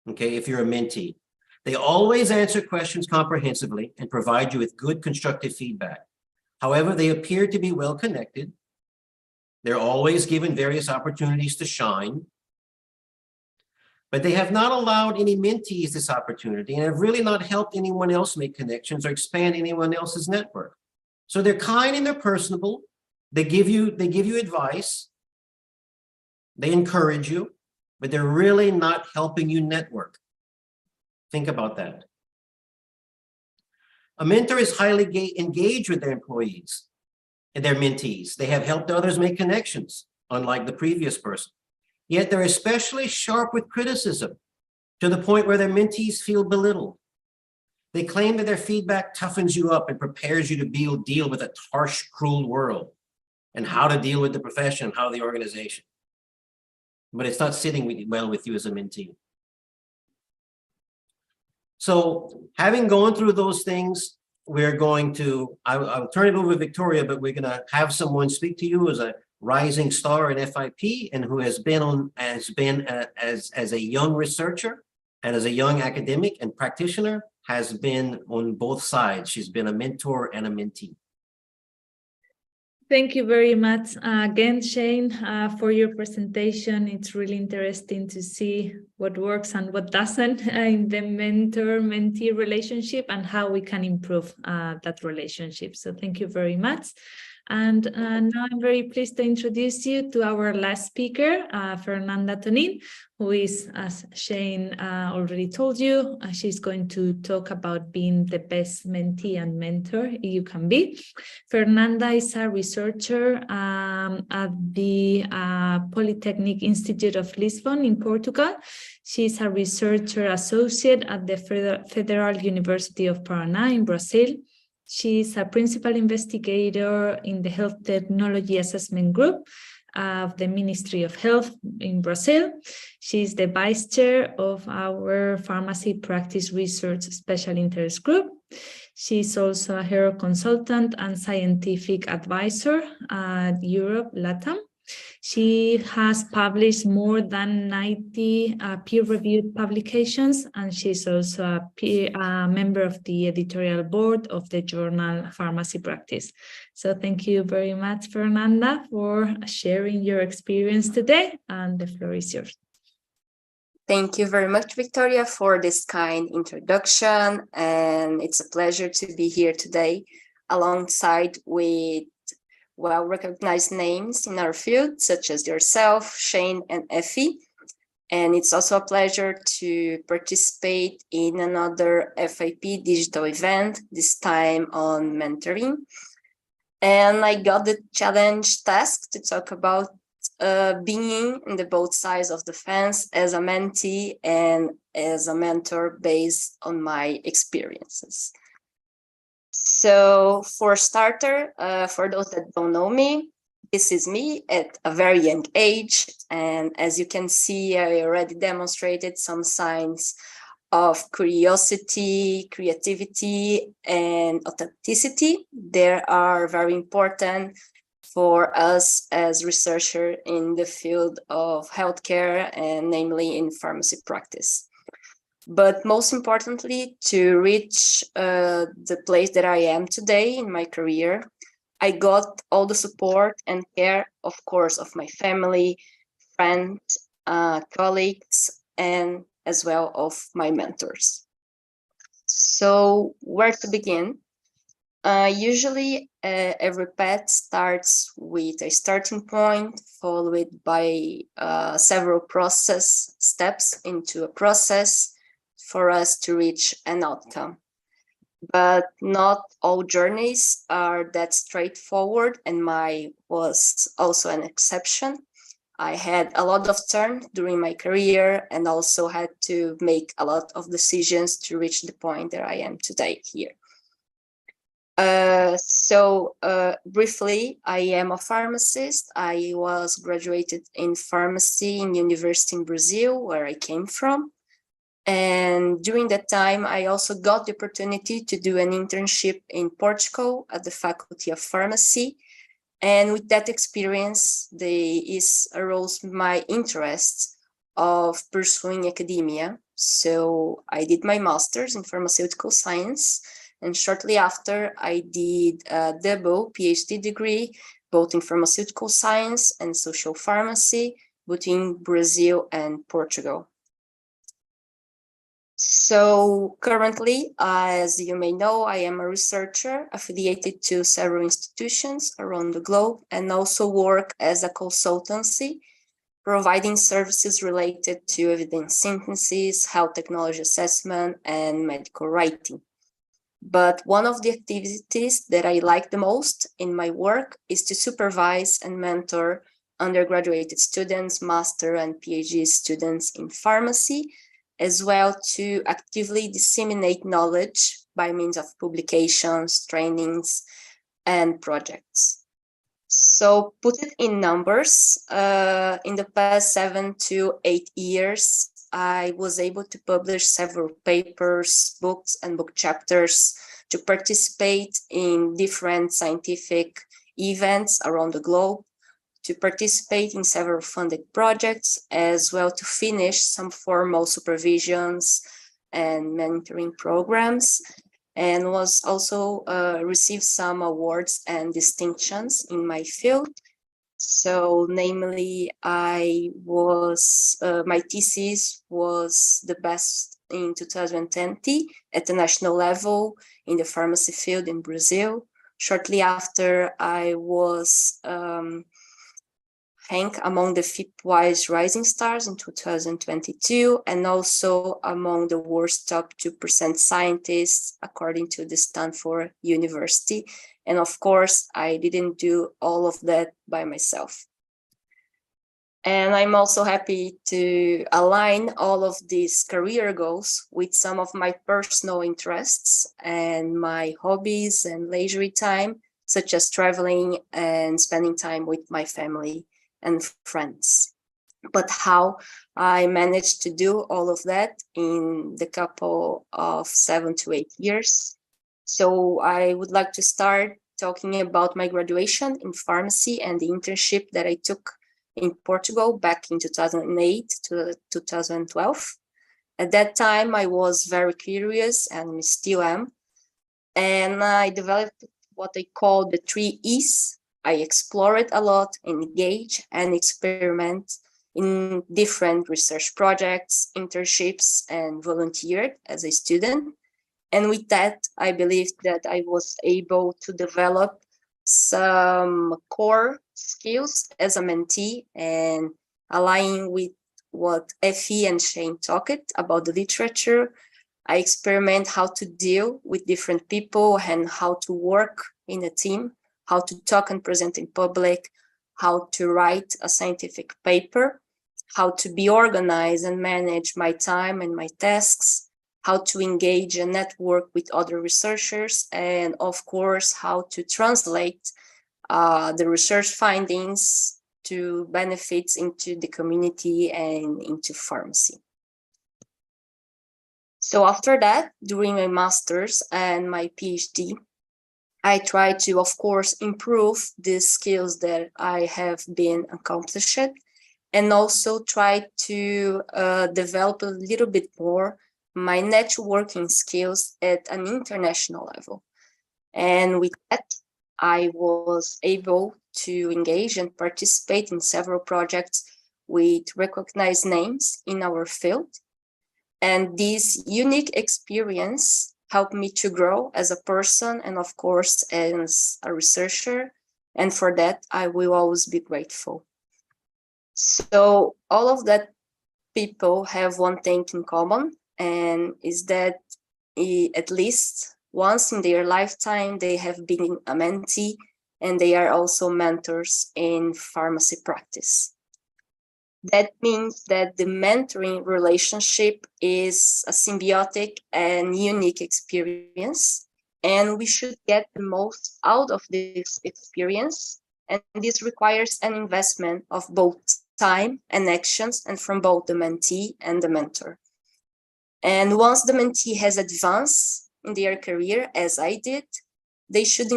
okay, if you're a mentee. They always answer questions comprehensively and provide you with good constructive feedback. However, they appear to be well connected. They're always given various opportunities to shine. but they have not allowed any mentees this opportunity and have really not helped anyone else make connections or expand anyone else's network. So they're kind and they're personable. They give you advice. They encourage you, but they're really not helping you network. Think about that. A mentor is highly engaged with their employees and their mentees. They have helped others make connections, unlike the previous person. Yet they're especially sharp with criticism to the point where their mentees feel belittled. They claim that their feedback toughens you up and prepares you to deal with a harsh, cruel world and how to deal with the profession, how the organization. But it's not sitting well with you as a mentee. So having gone through those things, we're going to, I'll turn it over to Victoria, but we're going to have someone speak to you as a rising star in FIP and who has been as a young researcher and as a young academic and practitioner, has been on both sides. She's been a mentor and a mentee. Thank you very much again, Shane, for your presentation. It's really interesting to see what works and what doesn't in the mentor-mentee relationship and how we can improve that relationship. So thank you very much. And now I'm very pleased to introduce you to our last speaker, Fernanda Tonin, who is, as Shane already told you, she's going to talk about being the best mentee and mentor you can be. Fernanda is a researcher at the Polytechnic Institute of Lisbon in Portugal. She's a researcher associate at the Federal University of Paraná in Brazil. She's a principal investigator in the Health Technology Assessment Group of the Ministry of Health in Brazil. She's the vice chair of our Pharmacy Practice Research Special Interest Group. She's also a health consultant and scientific advisor at Europe, LATAM. She has published more than 90 peer-reviewed publications, and she's also a member of the editorial board of the journal Pharmacy Practice. So thank you very much, Fernanda, for sharing your experience today, and the floor is yours. Thank you very much, Victoria, for this kind introduction, and it's a pleasure to be here today alongside with well-recognized names in our field, such as yourself, Shane, and Effie. And it's also a pleasure to participate in another FIP digital event, this time on mentoring. And I got the challenge task to talk about being in the both sides of the fence as a mentee and as a mentor based on my experiences. So for starter, for those that don't know me, this is me at a very young age. And as you can see, I already demonstrated some signs of curiosity, creativity, and authenticity. They are very important for us as researchers in the field of healthcare and namely in pharmacy practice. But most importantly, to reach the place that I am today in my career, I got all the support and care, of course, of my family, friends, colleagues, and as well of my mentors. So where to begin? Usually every path starts with a starting point, followed by several process steps into a process for us to reach an outcome. But not all journeys are that straightforward, and mine was also an exception. I had a lot of turns during my career and also had to make a lot of decisions to reach the point that I am today here. Briefly, I am a pharmacist. I was graduated in pharmacy in university in Brazil, where I came from. And during that time, I also got the opportunity to do an internship in Portugal at the Faculty of Pharmacy. And with that experience, arose my interest of pursuing academia. So I did my master's in pharmaceutical science. And shortly after, I did a double PhD degree, both in pharmaceutical science and social pharmacy, both in Brazil and Portugal. So currently, as you may know, I am a researcher affiliated to several institutions around the globe and also work as a consultancy, providing services related to evidence synthesis, health technology assessment, and medical writing. But one of the activities that I like the most in my work is to supervise and mentor undergraduate students, master and PhD students in pharmacy, as well to actively disseminate knowledge by means of publications, trainings, and projects. So put it in numbers, in the past 7 to 8 years, I was able to publish several papers, books, and book chapters, to participate in different scientific events around the globe, to participate in several funded projects, as well to finish some formal supervisions and mentoring programs, and was also received some awards and distinctions in my field. So namely, I was, my thesis was the best in 2020 at the national level in the pharmacy field in Brazil. Shortly after, I was ranked among the FIPWise Rising Stars in 2022, and also among the world's top 2% scientists, according to the Stanford University. And of course, I didn't do all of that by myself. And I'm also happy to align all of these career goals with some of my personal interests and my hobbies and leisure time, such as traveling and spending time with my family and friends. But how I managed to do all of that in the couple of 7 to 8 years. So I would like to start talking about my graduation in pharmacy and the internship that I took in Portugal back in 2008 to 2012. At that time, I was very curious and still am. And I developed what I call the 3 E's. I explored a lot, engage, and experiment in different research projects, internships, and volunteered as a student. And with that, I believed that I was able to develop some core skills as a mentee, and aligning with what Effie and Shane talked about the literature. I experiment how to deal with different people and how to work in a team, how to talk and present in public, how to write a scientific paper, how to be organized and manage my time and my tasks, how to engage and network with other researchers, and of course, how to translate the research findings to benefits into the community and into pharmacy. So after that, during my master's and my PhD, I tried to, of course, improve the skills that I have been accomplished, and also try to develop a little bit more my networking skills at an international level. And with that, I was able to engage and participate in several projects with recognized names in our field. And this unique experience helped me to grow as a person and, of course, as a researcher. And for that, I will always be grateful. So all of that people have one thing in common, and is that at least once in their lifetime, they have been a mentee, and they are also mentors in pharmacy practice. That means that the mentoring relationship is a symbiotic and unique experience, and we should get the most out of this experience. And this requires an investment of both time and actions, and from both the mentee and the mentor. And once the mentee has advanced in their career, as I did, they should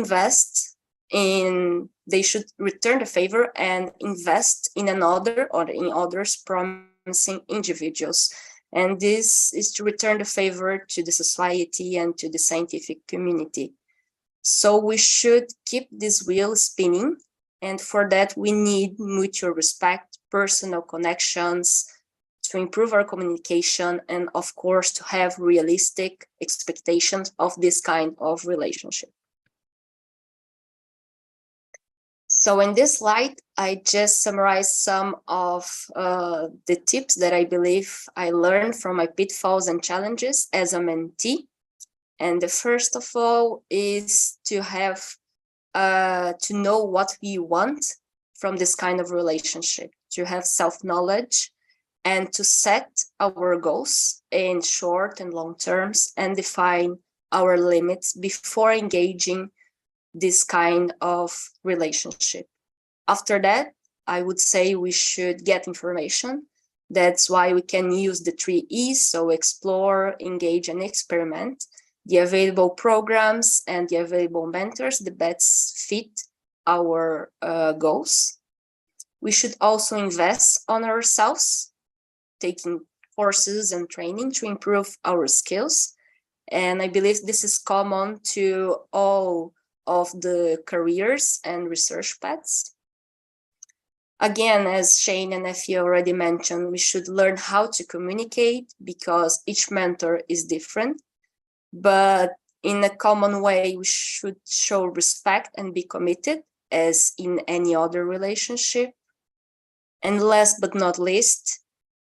they should return the favor and invest in another or in others promising individuals. And this is to return the favor to the society and to the scientific community. So we should keep this wheel spinning. And for that, we need mutual respect, personal connections, to improve our communication, and of course, to have realistic expectations of this kind of relationship. So in this slide, I just summarized some of the tips that I believe I learned from my pitfalls and challenges as a mentee. And the first of all is to have to know what we want from this kind of relationship, to have self-knowledge and to set our goals in short and long terms and define our limits before engaging this kind of relationship. After that, I would say we should get information. That's why we can use the 3 E's, so explore, engage, and experiment, the available programs and the available mentors that best fit our goals. We should also invest on ourselves, taking courses and training to improve our skills. And I believe this is common to all of the careers and research paths. Again, as Shane and Effie already mentioned, we should learn how to communicate because each mentor is different. But in a common way, we should show respect and be committed as in any other relationship. And last but not least,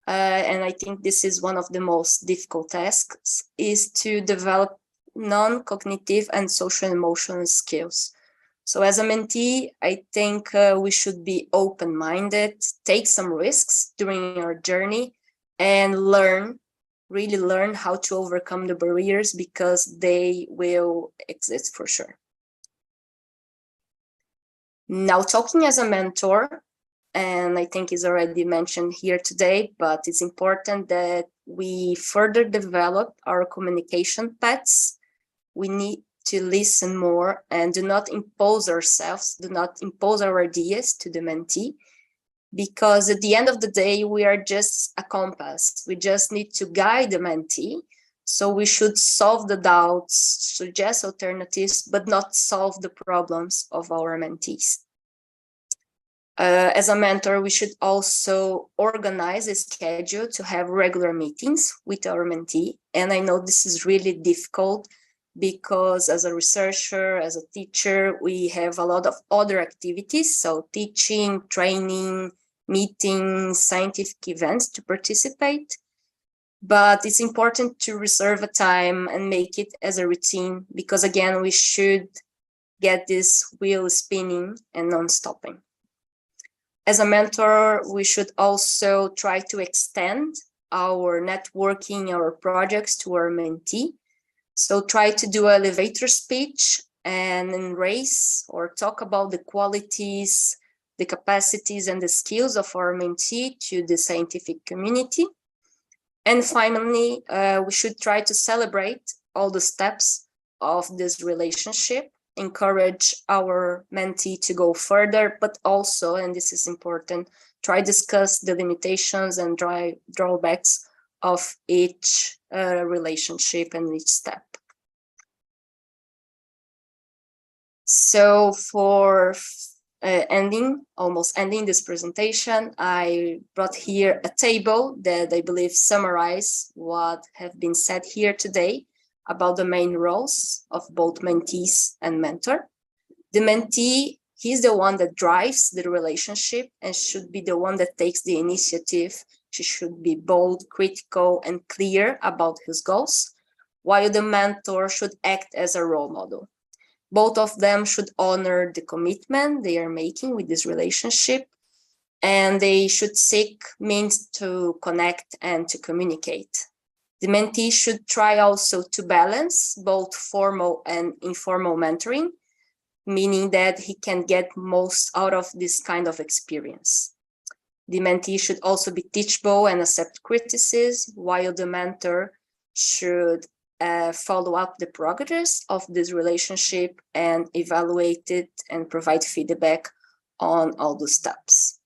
and I think this is one of the most difficult tasks, is to develop non-cognitive and social emotional skills. So as a mentee, I think we should be open-minded, take some risks during our journey, and really learn how to overcome the barriers because they will exist for sure. Now, talking as a mentor, and I think is already mentioned here today, but it's important that we further develop our communication paths. We need to listen more and do not impose ourselves, do not impose our ideas to the mentee, because at the end of the day, we are just a compass. We just need to guide the mentee. So we should solve the doubts, suggest alternatives, but not solve the problems of our mentees. As a mentor, we should also organize a schedule to have regular meetings with our mentee. And I know this is really difficult because as a researcher, as a teacher, we have a lot of other activities. So teaching, training, meetings, scientific events to participate. But it's important to reserve a time and make it as a routine because again, we should get this wheel spinning and non-stopping. As a mentor, we should also try to extend our networking, our projects to our mentee. So try to do an elevator speech and embrace or talk about the qualities, the capacities and the skills of our mentee to the scientific community. And finally, we should try to celebrate all the steps of this relationship, encourage our mentee to go further, but also, and this is important, try to discuss the limitations and drawbacks of each relationship and each step. So for almost ending this presentation, I brought here a table that I believe summarizes what have been said here today about the main roles of both mentees and mentor. The mentee, he's the one that drives the relationship and should be the one that takes the initiative. She should be bold, critical, and clear about his goals, while the mentor should act as a role model. Both of them should honor the commitment they are making with this relationship, and they should seek means to connect and to communicate. The mentee should try also to balance both formal and informal mentoring, meaning that he can get most out of this kind of experience. The mentee should also be teachable and accept criticism, while the mentor should follow up the progress of this relationship and evaluate it and provide feedback on all the steps.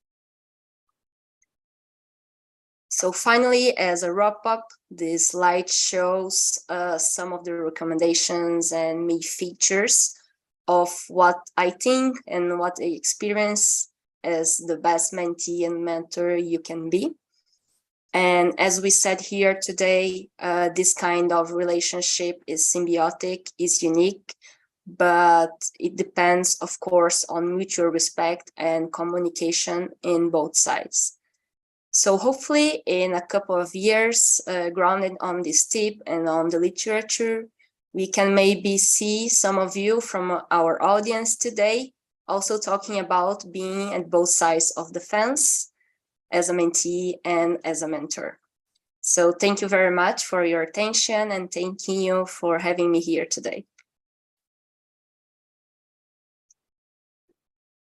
So finally, as a wrap-up, this slide shows some of the recommendations and main features of what I think and what I experience as the best mentee and mentor you can be. And as we said here today, this kind of relationship is symbiotic, is unique, but it depends, of course, on mutual respect and communication in both sides. So hopefully in a couple of years, grounded on this tip and on the literature, we can maybe see some of you from our audience today also talking about being at both sides of the fence as a mentee and as a mentor. So thank you very much for your attention, and thank you for having me here today.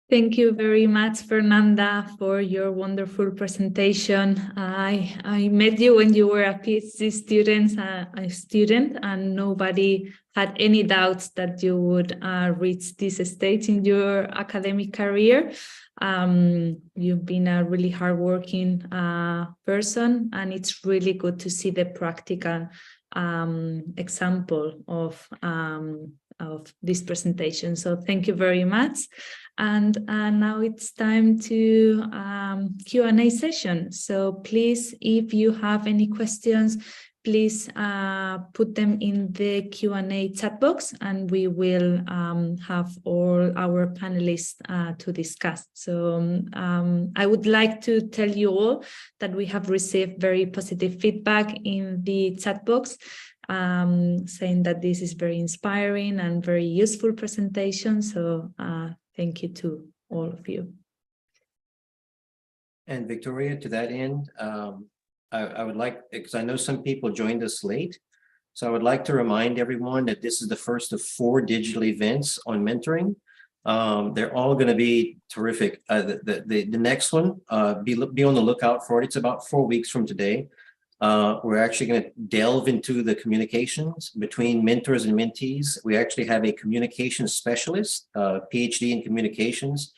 Thank you very much, Fernanda, for your wonderful presentation. I met you when you were a PhD student, and nobody had any doubts that you would reach this stage in your academic career. You've been a really hardworking person, and it's really good to see the practical example of this presentation. So thank you very much. And now it's time to Q&A session. So please, if you have any questions, please put them in the Q&A chat box, and we will have all our panelists to discuss. So I would like to tell you all that we have received very positive feedback in the chat box, saying that this is very inspiring and very useful presentation. So thank you to all of you. And Victoria, to that end, I would like, because I know some people joined us late, so I would like to remind everyone that this is the first of 4 digital events on mentoring. They're all going to be terrific. The next one, be on the lookout for it. It's about 4 weeks from today. We're actually going to delve into the communications between mentors and mentees. We actually have a communications specialist, PhD in communications,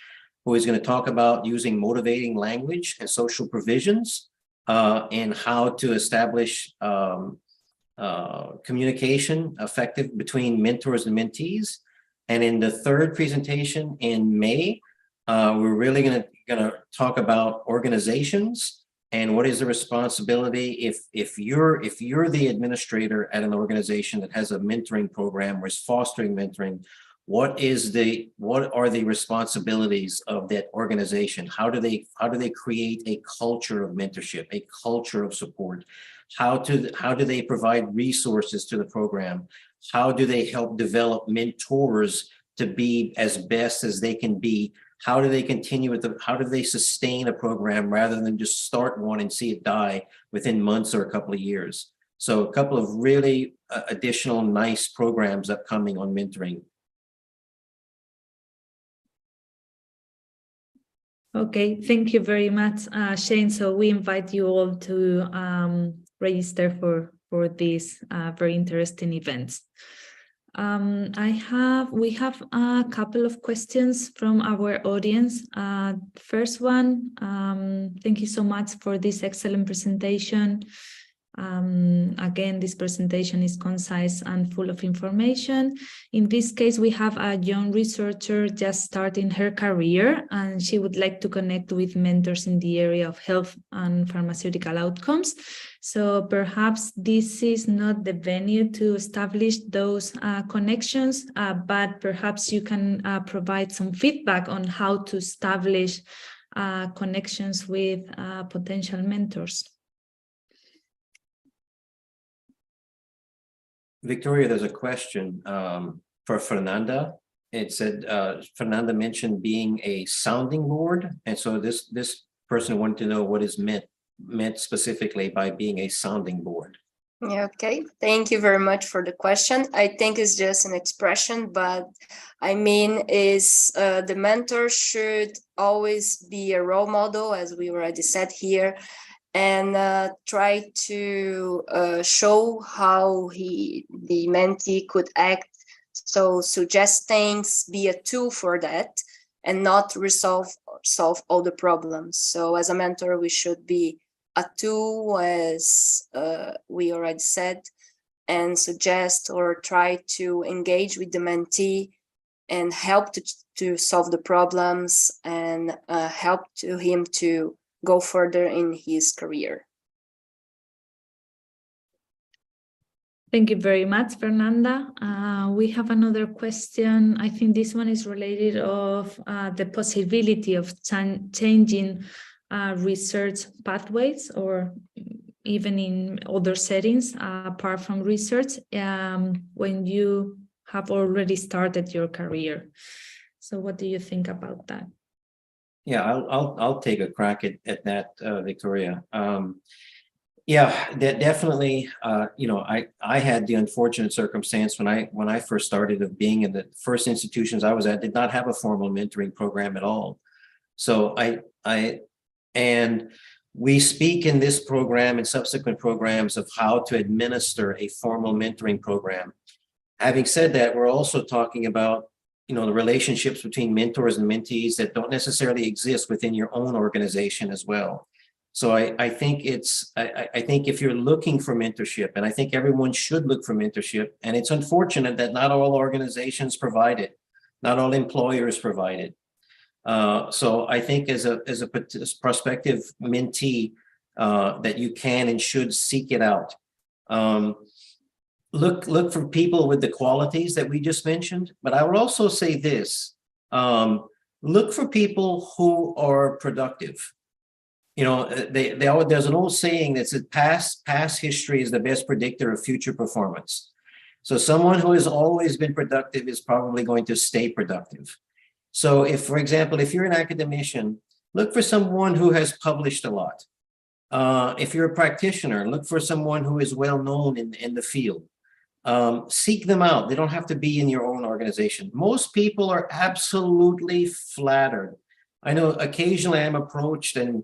who is going to talk about using motivating language and social provisions and how to establish communication effective between mentors and mentees. And in the third presentation in May, we're really going to talk about organizations and what is the responsibility if you're the administrator at an organization that has a mentoring program or is fostering mentoring. What are the responsibilities of that organization? How do they create a culture of mentorship, a culture of support? How do they provide resources to the program? How do they help develop mentors to be as best as they can be? How do they continue with how do they sustain a program rather than just start one and see it die within months or a couple of years? So a couple of really additional nice programs upcoming on mentoring. Okay, thank you very much, Shane. So we invite you all to register for these very interesting events. We have a couple of questions from our audience. First one, thank you so much for this excellent presentation. Again, this presentation is concise and full of information. In this case, we have a young researcher just starting her career, and she would like to connect with mentors in the area of health and pharmaceutical outcomes. So perhaps this is not the venue to establish those connections, but perhaps you can provide some feedback on how to establish connections with potential mentors. Victoria, there's a question for Fernanda. It said, Fernanda mentioned being a sounding board. And so this person wanted to know what is meant specifically by being a sounding board. Yeah, okay, thank you very much for the question. I think it's just an expression, but I mean is the mentor should always be a role model, as we already said here, and try to show how the mentee could act. So suggest things, be a tool for that, and not solve all the problems. So as a mentor, we should be a tool, as we already said, and suggest or try to engage with the mentee and help to solve the problems and help him to go further in his career. Thank you very much, Fernanda. We have another question. I think this one is related of the possibility of changing research pathways or even in other settings apart from research when you have already started your career. So what do you think about that? Yeah, I'll take a crack at that, Victoria. Yeah, definitely. I had the unfortunate circumstance when I first started of being in the first institutions I was at did not have a formal mentoring program at all. So and we speak in this program and subsequent programs of how to administer a formal mentoring program. Having said that, we're also talking about the relationships between mentors and mentees that don't necessarily exist within your own organization as well. So I think I think if you're looking for mentorship, and I think everyone should look for mentorship, and it's unfortunate that not all organizations provide it, not all employers provide it. So I think as a prospective mentee, that you can and should seek it out. Look for people with the qualities that we just mentioned, but I would also say this: look for people who are productive. There's an old saying that says past history is the best predictor of future performance. So someone who has always been productive is probably going to stay productive. So for example, if you're an academician, look for someone who has published a lot. If you're a practitioner, look for someone who is well known in the field. Seek them out. They don't have to be in your own organization. Most people are absolutely flattered. I know occasionally I'm approached and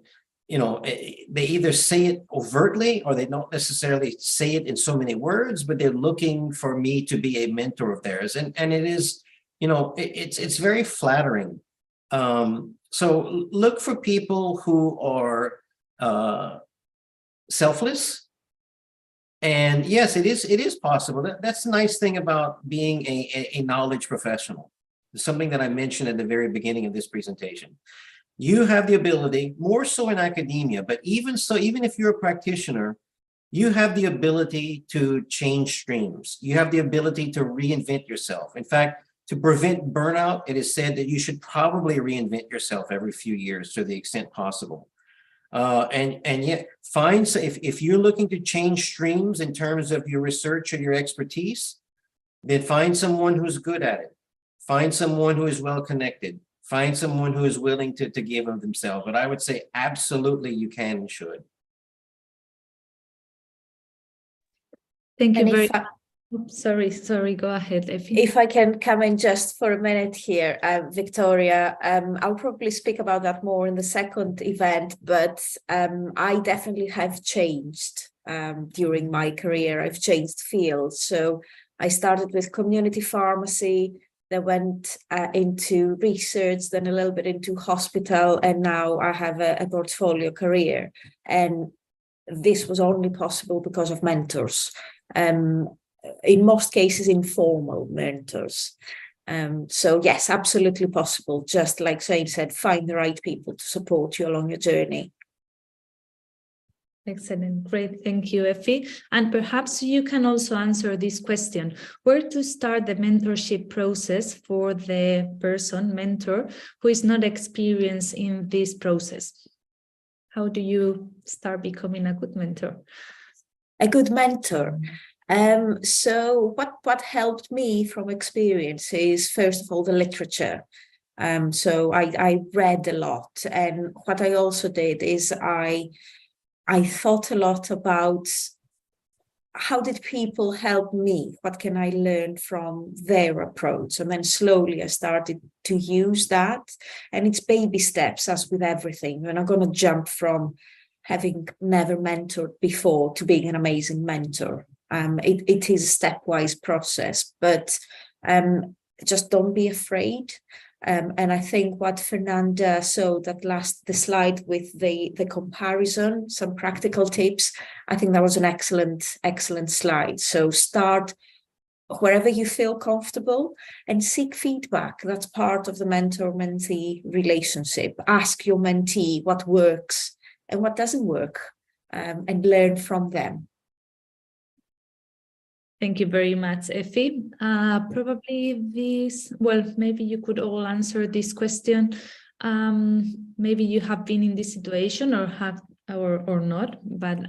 they either say it overtly or they don't necessarily say it in so many words, but they're looking for me to be a mentor of theirs. And it is, it's very flattering. So look for people who are selfless. And yes, it is possible. That's the nice thing about being a knowledge professional. It's something that I mentioned at the very beginning of this presentation. You have the ability, more so in academia, but even so, even if you're a practitioner, you have the ability to change streams. You have the ability to reinvent yourself. In fact, to prevent burnout, it is said that you should probably reinvent yourself every few years to the extent possible. And yet, if you're looking to change streams in terms of your research or your expertise, then find someone who's good at it. Find someone who is well connected. Find someone who is willing to give of themselves. But I would say absolutely you can and should. Thank you very much. Sorry, go ahead, Effie. If I can come in just for a minute here, Victoria, I'll probably speak about that more in the second event, but I definitely have changed during my career. I've changed fields. So I started with community pharmacy, then went into research, then a little bit into hospital, and now I have a portfolio career. And this was only possible because of mentors. In most cases, informal mentors. So yes, absolutely possible. Just like Shane said, find the right people to support you along your journey. Excellent. Great. Thank you, Effie. And perhaps you can also answer this question: where to start the mentorship process for the mentor who is not experienced in this process? How do you start becoming a good mentor? A good mentor. So what helped me from experience is, first of all, the literature. So I read a lot, and what I also did is I thought a lot about how did people help me? What can I learn from their approach? And then slowly I started to use that. And it's baby steps, as with everything. You're not going to jump from having never mentored before to being an amazing mentor. It is a stepwise process, but just don't be afraid. And I think what Fernanda showed, the slide with the comparison, some practical tips, I think that was an excellent slide. So start wherever you feel comfortable and seek feedback. That's part of the mentor-mentee relationship. Ask your mentee what works and what doesn't work, and learn from them. Thank you very much, Effie. Probably this, well, maybe you could all answer this question. Maybe you have been in this situation or not, but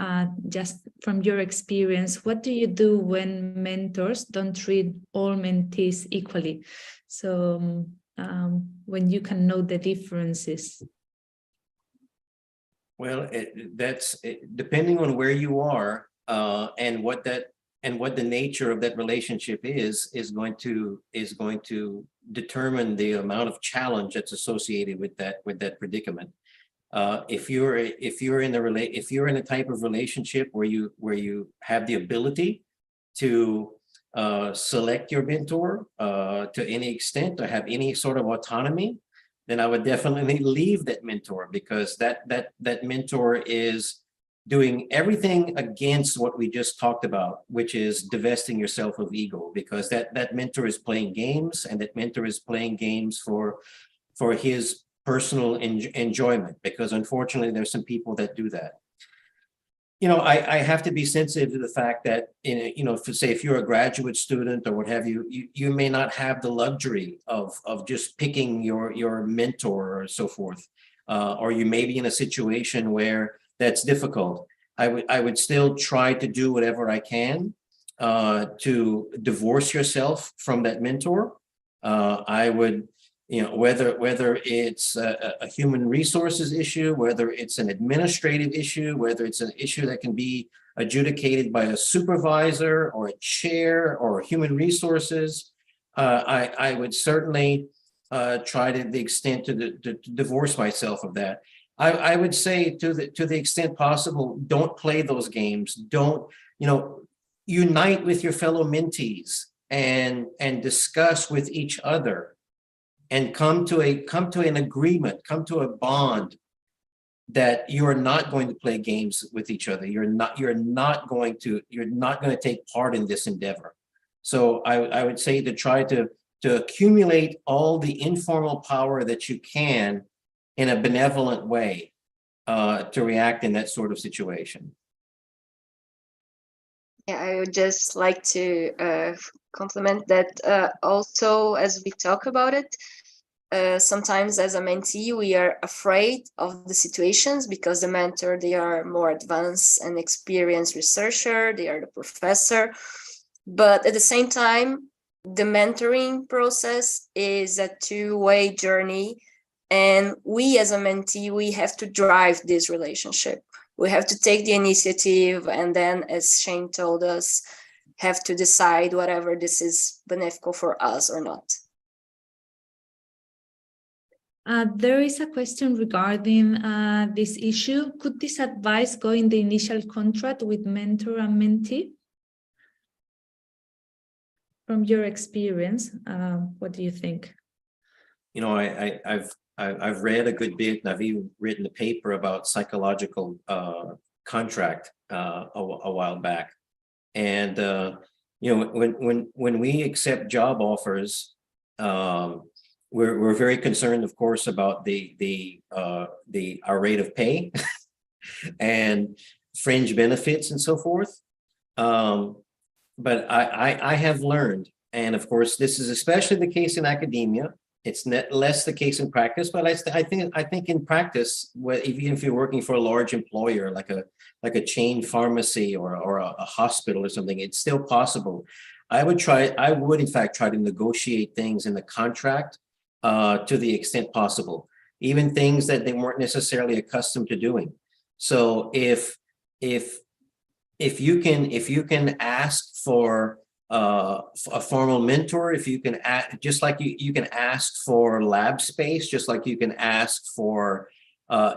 just from your experience, what do you do when mentors don't treat all mentees equally? So when you can know the differences. Well, depending on where you are and what the nature of that relationship is going to determine the amount of challenge that's associated with that predicament. If you're in a type of relationship where you have the ability to select your mentor to any extent or have any sort of autonomy, then I would definitely leave that mentor, because that mentor is doing everything against what we just talked about, which is divesting yourself of ego, because that mentor is playing games, and that mentor is playing games for his personal enjoyment, because unfortunately there's some people that do that. You know, I have to be sensitive to the fact that, if you're a graduate student or what have you, you may not have the luxury of just picking your mentor or so forth, or you may be in a situation where that's difficult. I would still try to do whatever I can to divorce yourself from that mentor. I would, whether it's a human resources issue, whether it's an administrative issue, whether it's an issue that can be adjudicated by a supervisor or a chair or human resources, I would certainly try to the extent to divorce myself of that. I would say to the extent possible, don't play those games. Don't, unite with your fellow mentees and discuss with each other, and come to an agreement, come to a bond that you are not going to play games with each other. You're not going to take part in this endeavor. So I would say to try to accumulate all the informal power that you can in a benevolent way to react in that sort of situation. Yeah, I would just like to compliment that also, as we talk about it, sometimes as a mentee, we are afraid of the situations because the mentor, they are more advanced and experienced researcher, they are the professor. But at the same time, the mentoring process is a two-way journey. And we as a mentee, we have to drive this relationship. We have to take the initiative, and then, as Shane told us, have to decide whether this is beneficial for us or not. There is a question regarding this issue. Could this advice go in the initial contract with mentor and mentee? From your experience, what do you think? I've read a good bit, and I've even written a paper about psychological contract a while back. And when we accept job offers, we're very concerned, of course, about our rate of pay and fringe benefits and so forth. But I have learned, and of course, this is especially the case in academia. It's less the case in practice, but I think in practice, even if you're working for a large employer like a chain pharmacy or a hospital or something, it's still possible. I would in fact try to negotiate things in the contract to the extent possible, even things that they weren't necessarily accustomed to doing. So if you can ask for a formal mentor, if you can just like you can ask for lab space, just like you can ask for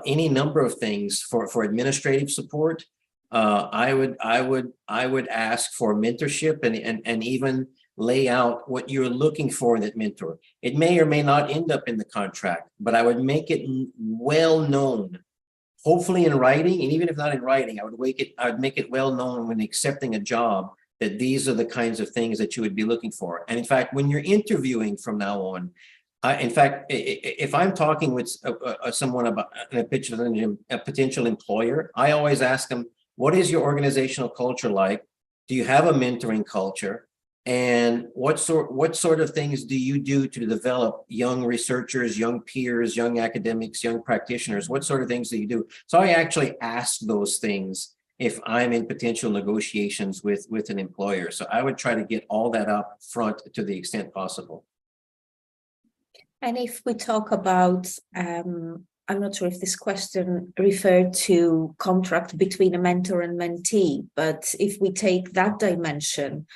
any number of things for administrative support. I would ask for mentorship and even lay out what you're looking for in that mentor. It may or may not end up in the contract, but I would make it well known, hopefully in writing, and even if not in writing, I would make it well known when accepting a job that these are the kinds of things that you would be looking for. And in fact, when you're interviewing from now on, in fact, if I'm talking with someone about a potential employer, I always ask them, what is your organizational culture like? Do you have a mentoring culture? And what sort of things do you do to develop young researchers, young peers, young academics, young practitioners? What sort of things do you do? So I actually ask those things if I'm in potential negotiations with an employer. So I would try to get all that up front to the extent possible. And if we talk about, I'm not sure if this question referred to contract between a mentor and mentee, but if we take that dimension,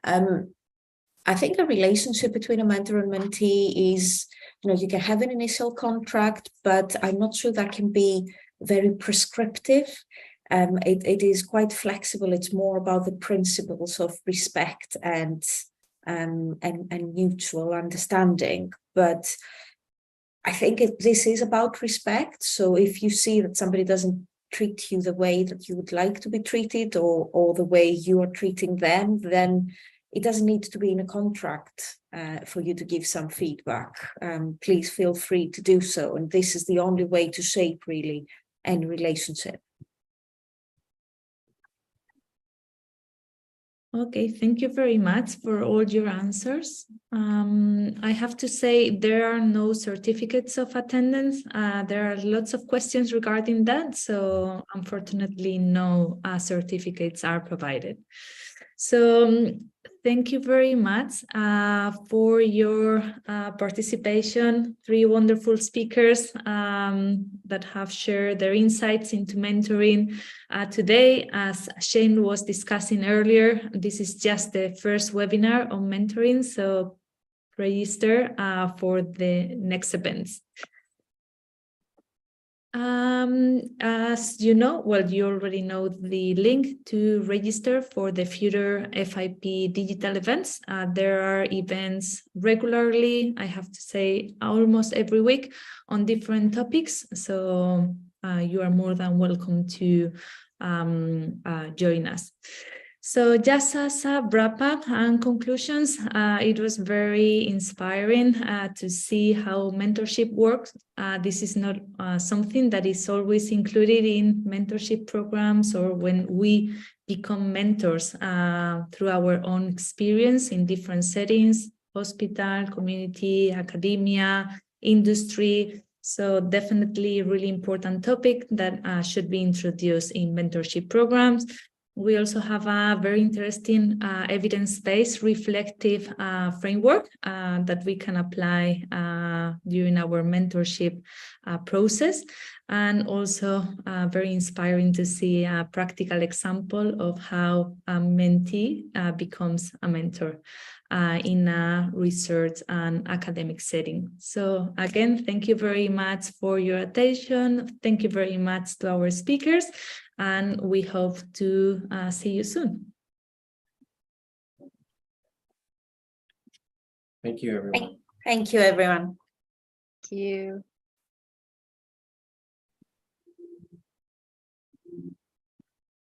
I think a relationship between a mentor and mentee is, you can have an initial contract, but I'm not sure that can be very prescriptive. It is quite flexible. It's more about the principles of respect and mutual understanding. But I think this is about respect. So if you see that somebody doesn't treat you the way that you would like to be treated, or the way you are treating them, then it doesn't need to be in a contract for you to give some feedback. Please feel free to do so. And this is the only way to shape really any relationship. Okay, thank you very much for all your answers. I have to say there are no certificates of attendance. There are lots of questions regarding that, so unfortunately no certificates are provided. So thank you very much for your participation. 3 wonderful speakers that have shared their insights into mentoring today. As Shane was discussing earlier, this is just the first webinar on mentoring, so register for the next events. As you know, well, you already know the link to register for the future FIP digital events. There are events regularly, I have to say, almost every week on different topics. So you are more than welcome to join us. So just as a wrap up and conclusions, it was very inspiring to see how mentorship works. This is not something that is always included in mentorship programs or when we become mentors through our own experience in different settings, hospital, community, academia, industry. So definitely a really important topic that should be introduced in mentorship programs. We also have a very interesting evidence-based reflective framework that we can apply during our mentorship process. And also very inspiring to see a practical example of how a mentee becomes a mentor in a research and academic setting. So again, thank you very much for your attention. Thank you very much to our speakers, and we hope to see you soon. Thank you, everyone. Thank you, everyone. Thank you.